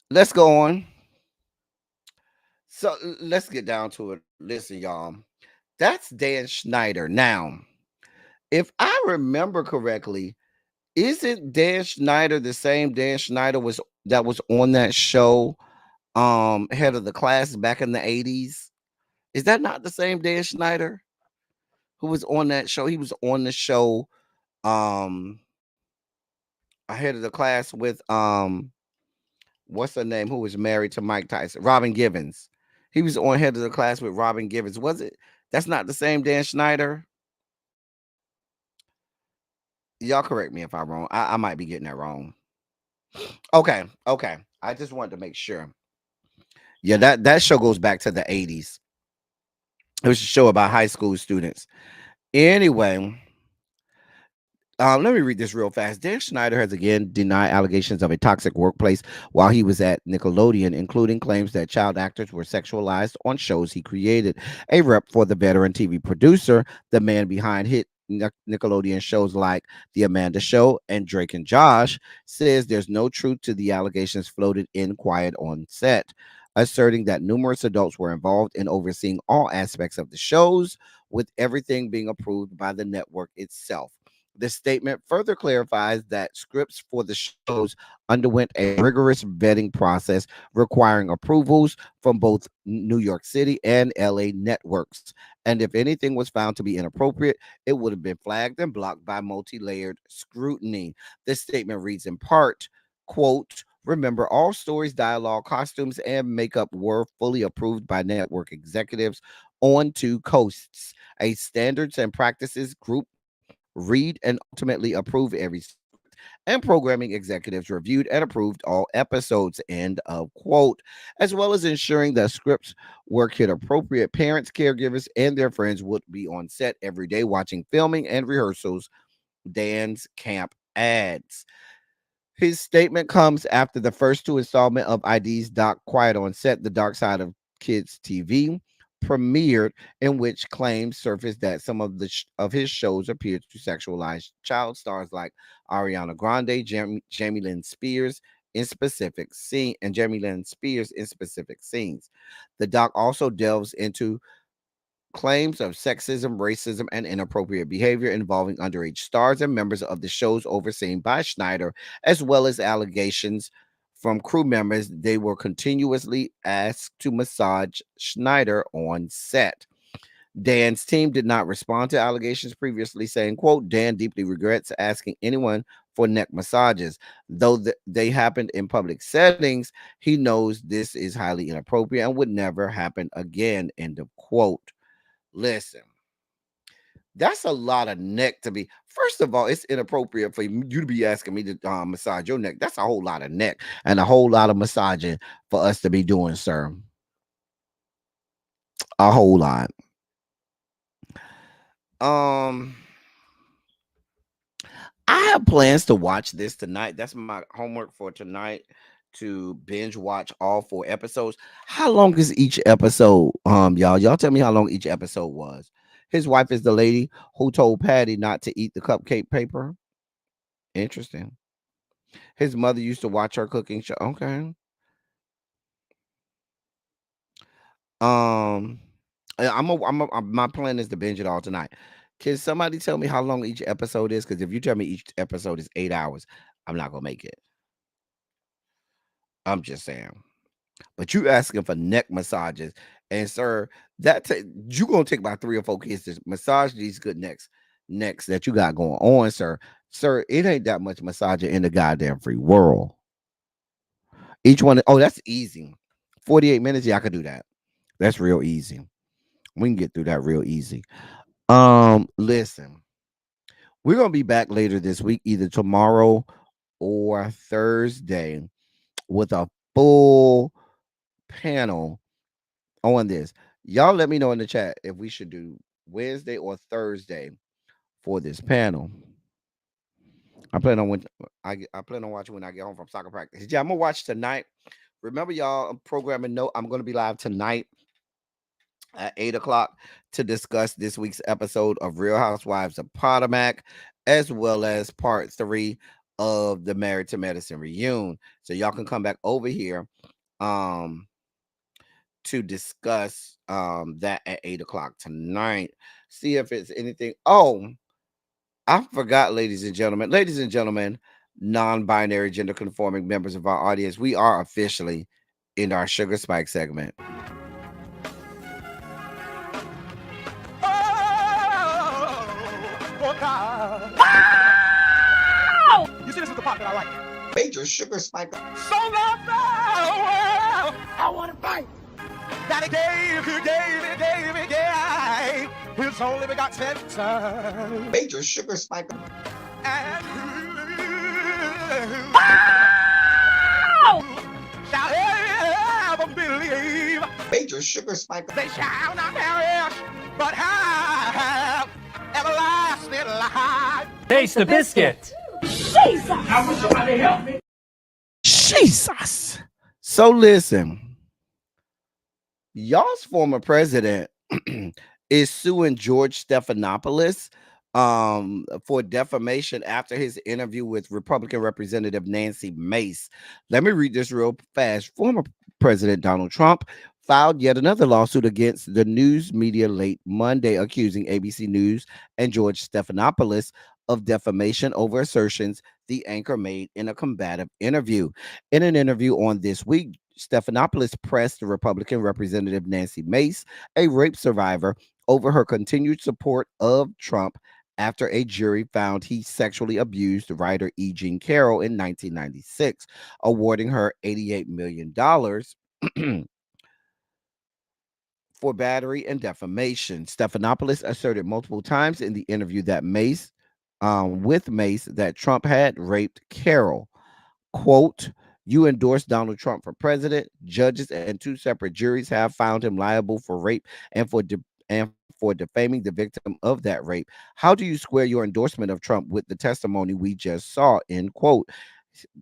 Let's go on. So let's get down to it. Listen, y'all. That's Dan Schneider. Now, if I remember correctly, isn't Dan Schneider the same Dan Schneider that was on that show, Head of the Class back in the 80s? Is that not the same Dan Schneider who was on that show? He was on the show, um, Ahead of the Class with what's her name? Who was married to Mike Tyson? Robin Givens. He was on Head of the Class with Robin Givens. Was it? That's not the same Dan Schneider. Y'all correct me if I'm wrong. I might be getting that wrong. Okay. I just wanted to make sure. Yeah, that show goes back to the 80s. It was a show about high school students. Anyway, let me read this real fast. Dan Schneider has again denied allegations of a toxic workplace while he was at Nickelodeon, including claims that child actors were sexualized on shows he created. A rep for the veteran TV producer, the man behind hit Nickelodeon shows like The Amanda Show and Drake and Josh, says there's no truth to the allegations floated in quiet on set, asserting that numerous adults were involved in overseeing all aspects of the shows, with everything being approved by the network itself. The statement further clarifies that scripts for the shows underwent a rigorous vetting process requiring approvals from both New York City and LA networks. And if anything was found to be inappropriate, it would have been flagged and blocked by multi-layered scrutiny. This statement reads in part, quote, remember, all stories, dialogue, costumes, and makeup were fully approved by network executives on two coasts. A standards and practices group read and ultimately approve every script, and programming executives reviewed and approved all episodes, end of quote, as well as ensuring that scripts were kid appropriate. Parents, caregivers, and their friends would be on set every day watching filming and rehearsals. Dan's camp adds. His statement comes after the first two installment of ID's doc Quiet on Set, The Dark Side of Kids TV, premiered, in which claims surfaced that some of of his shows appeared to sexualize child stars like Ariana Grande, Jamie Lynn Spears in specific scene and Jamie Lynn Spears in specific scenes. The doc also delves into claims of sexism, racism, and inappropriate behavior involving underage stars and members of the shows overseen by Schneider, as well as allegations from crew members they were continuously asked to massage Schneider on set. Dan's team did not respond to allegations previously, saying, quote, Dan deeply regrets asking anyone for neck massages. Though they happened in public settings, he knows this is highly inappropriate and would never happen again, end of quote. Listen, that's a lot of neck to be. First of all, it's inappropriate for you to be asking me to massage your neck. That's a whole lot of neck and a whole lot of massaging for us to be doing, sir. A whole lot. Um, I have plans to watch this tonight. That's my homework for tonight, to binge watch all 4 episodes. How long is each episode? Y'all tell me how long each episode was. His wife is the lady who told Patty not to eat the cupcake paper. Interesting. His mother used to watch her cooking show. Okay. Um, my plan is to binge it all tonight. Can somebody tell me how long each episode is? Because if you tell me each episode is 8 hours, I'm not gonna make it. I'm just saying. But you asking for neck massages, and sir, you gonna take about 3 or 4 kids to massage these good necks that you got going on, sir. Sir, it ain't that much massaging in the goddamn free world. Each one, oh, that's easy. 48 minutes, yeah, I could do that. That's real easy. We can get through that real easy. Listen, we're gonna be back later this week, either tomorrow or Thursday, with a full panel on this. Y'all let me know in the chat if we should do Wednesday or Thursday for this panel. I plan on when I plan on watching when I get home from soccer practice. Yeah, I'm gonna watch tonight. Remember, y'all, I'm programming note. I'm gonna be live tonight at 8 o'clock to discuss this week's episode of Real Housewives of Potomac, as well as part 3 of the Married to Medicine reunion. So y'all can come back over here um to discuss that at 8 o'clock tonight. See if it's anything. Oh, I forgot, ladies and gentlemen. Ladies and gentlemen, non-binary gender conforming members of our audience, we are officially in our Sugar Spike segment. Oh, God. You see, this is the part that I like. Major sugar spike. So love now. I want to fight. That he gave, his only begotten son. Major sugar spike. And who shall ever believe? Major sugar spike. They shall not perish, but have everlasting life. Taste the biscuit. Jesus. So listen, y'all's former president is suing George Stephanopoulos for defamation after his interview with Republican Representative Nancy Mace. Let me read this real fast. Former President Donald Trump filed yet another lawsuit against the news media late Monday, accusing ABC News and George Stephanopoulos of defamation over assertions the anchor made in a combative interview. In an interview on This Week, Stephanopoulos pressed the Republican Representative Nancy Mace, a rape survivor, over her continued support of Trump after a jury found he sexually abused writer E. Jean Carroll in 1996, awarding her $88 million for battery and defamation. Stephanopoulos asserted multiple times in the interview that with Mace, that Trump had raped Carroll. Quote, "You endorsed Donald Trump for president. Judges and 2 separate juries have found him liable for rape and for defaming the victim of that rape. How do you square your endorsement of Trump with the testimony we just saw?" End quote.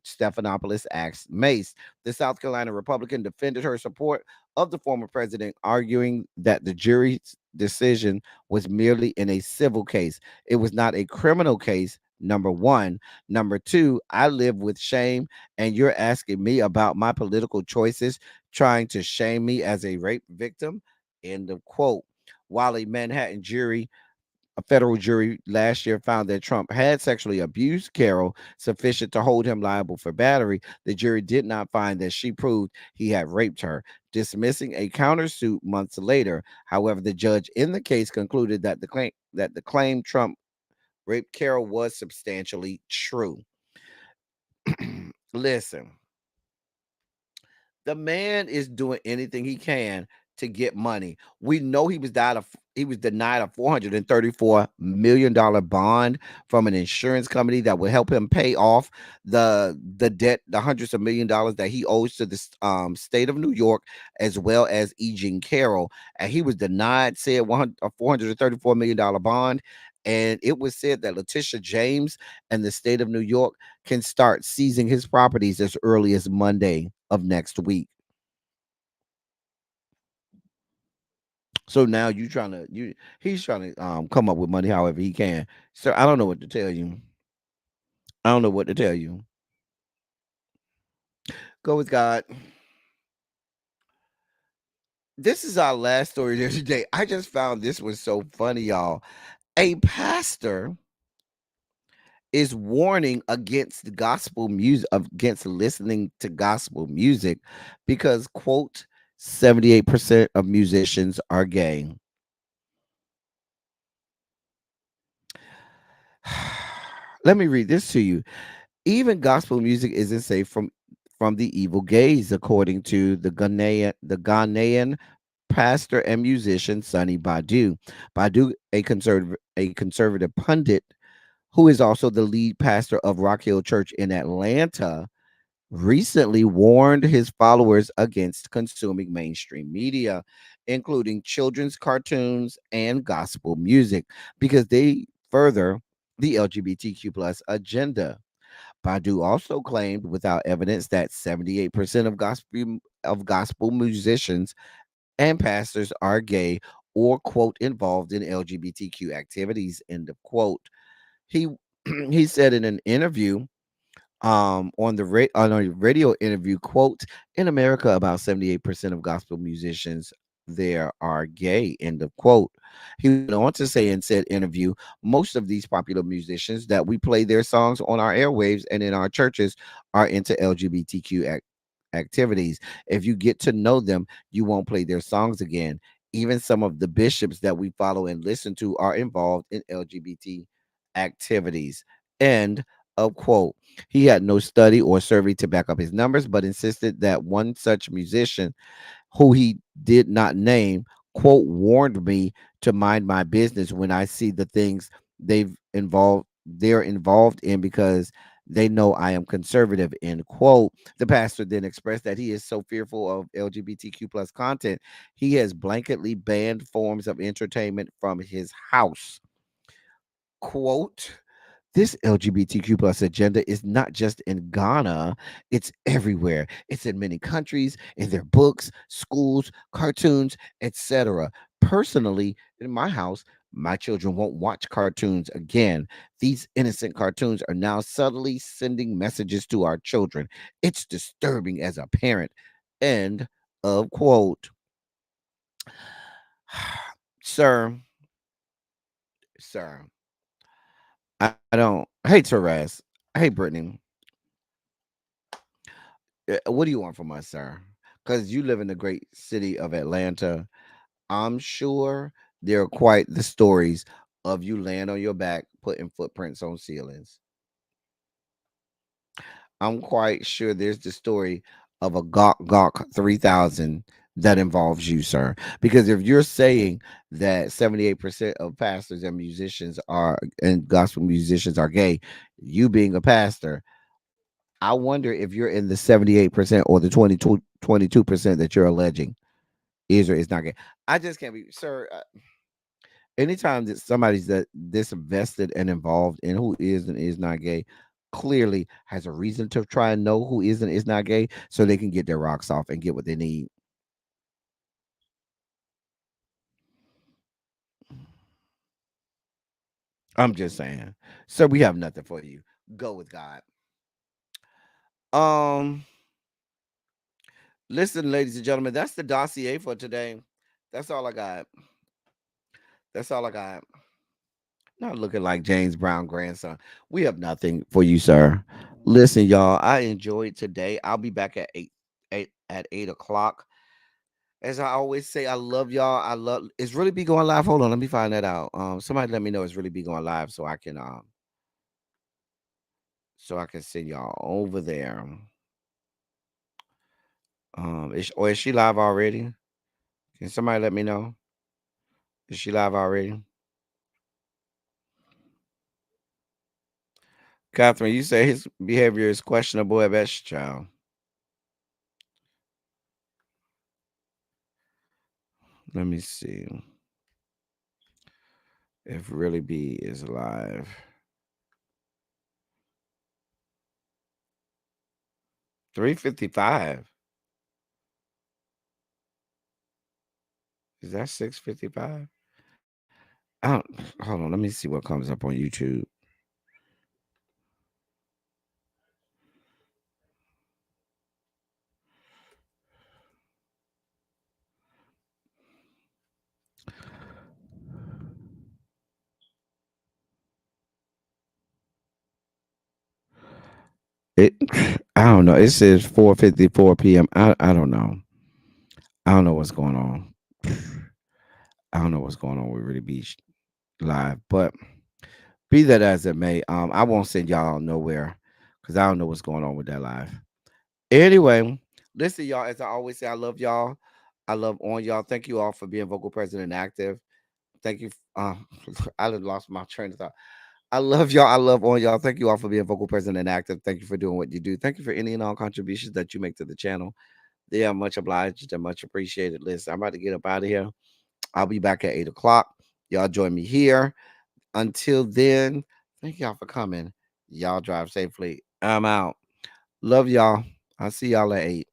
Stephanopoulos asked Mace. The South Carolina Republican defended her support of the former president, arguing that the jury's decision was merely in a civil case. It was not a criminal case. Number one. Number two, I live with shame, and you're asking me about my political choices, trying to shame me as a rape victim. End of quote. While a federal jury last year found that Trump had sexually abused Carroll, sufficient to hold him liable for battery, the jury did not find that she proved he had raped her, dismissing a countersuit months later. However, the judge in the case concluded that the claim Trump raped Carroll was substantially true. Listen, the man is doing anything he can to get money. We know he was denied a $434 million bond from an insurance company that would help him pay off the debt, the hundreds of $1 millions that he owes to the state of New York, as well as E. Jean Carroll. And he was denied said a $434 million bond. And it was said that Letitia James and the state of New York can start seizing his properties as early as Monday of next week. So now he's trying to come up with money however he can. So I don't know what to tell you. I don't know what to tell you. Go with God. this is our last story there today. I just found this was so funny, y'all. A pastor is warning against gospel music, against listening to gospel music, because quote 78% of musicians are gay. Let me read this to you. Even gospel music isn't safe from the evil gaze, according to the Ghanaian pastor and musician Sonny Badu. Badu, a conservative pundit who is also the lead pastor of Rock Hill Church in Atlanta, recently warned his followers against consuming mainstream media, including children's cartoons and gospel music, because they further the LGBTQ plus agenda. Badu also claimed without evidence that 78% of gospel musicians and pastors are gay or quote involved in LGBTQ activities, end of quote. He he said in an interview, on a radio interview, quote, in America about 78% of gospel musicians there are gay, end of quote. He went on to say in said interview, most of these popular musicians that we play their songs on our airwaves and in our churches are into LGBTQ activities. If you get to know them, you won't play their songs again. Even some of the bishops that we follow and listen to are involved in LGBT activities, end of quote. He had no study or survey to back up his numbers, but insisted that one such musician, who he did not name, quote, warned me to mind my business when I see the things they're involved in, because they know I am conservative, end quote. The pastor then expressed that he is so fearful of LGBTQ plus content, he has blanketly banned forms of entertainment from his house. Quote, this LGBTQ plus agenda is not just in Ghana, it's everywhere. It's in many countries, in their books, schools, cartoons, etc. Personally, in my house, my children won't watch cartoons again. These innocent cartoons are now subtly sending messages to our children. It's disturbing as a parent. End of quote. Sir, sir, I don't. Hey, Therese. Hey, Brittany. What do you want from us, sir? Because you live in the great city of Atlanta. I'm sure there are quite the stories of you laying on your back, putting footprints on ceilings. I'm quite sure there's the story of a Gawk 3000 that involves you, sir. Because if you're saying that 78% of pastors and gospel musicians are gay, you being a pastor, I wonder if you're in the 78% or the 22% that you're alleging is or is not gay. I just can't be, sir. Anytime that somebody's that this invested and involved in who is and is not gay, clearly has a reason to try and know who is and is not gay, so they can get their rocks off and get what they need. I'm just saying. So we have nothing for you. Go with God. Um, listen, ladies and gentlemen, that's the dossier for today. That's all I got. That's all I got. Not looking like James Brown grandson. We have nothing for you, sir. Listen, y'all. I enjoyed today. I'll be back at 8 o'clock. As I always say, I love y'all. I love it's really be going live. Hold on, let me find that out. Somebody let me know it's really be going live so I can send y'all over there. Is she live already? Can somebody let me know? Is she live already? Catherine, you say his behavior is questionable at best, child. Let me see if really B is live. 3:55. Is that 6:55? I don't hold on. Let me see what comes up on YouTube. It I don't know. It says 4:54 p.m. I don't know. I don't know what's going on. I don't know what's going on with Really Beach Live, but be that as it may, I won't send y'all nowhere because I don't know what's going on with that live. Anyway, listen, y'all. As I always say, I love y'all. I love on y'all. Thank you all for being vocal present and active. Thank you. I done lost my train of thought. I love y'all. I love on y'all. Thank you all for being vocal present and active. Thank you for doing what you do. Thank you for any and all contributions that you make to the channel. They are much obliged and much appreciated. Listen, I'm about to get up out of here. I'll be back at 8 o'clock. Y'all join me here. Until then, thank y'all for coming. Y'all drive safely. I'm out. Love y'all. I'll see y'all at 8.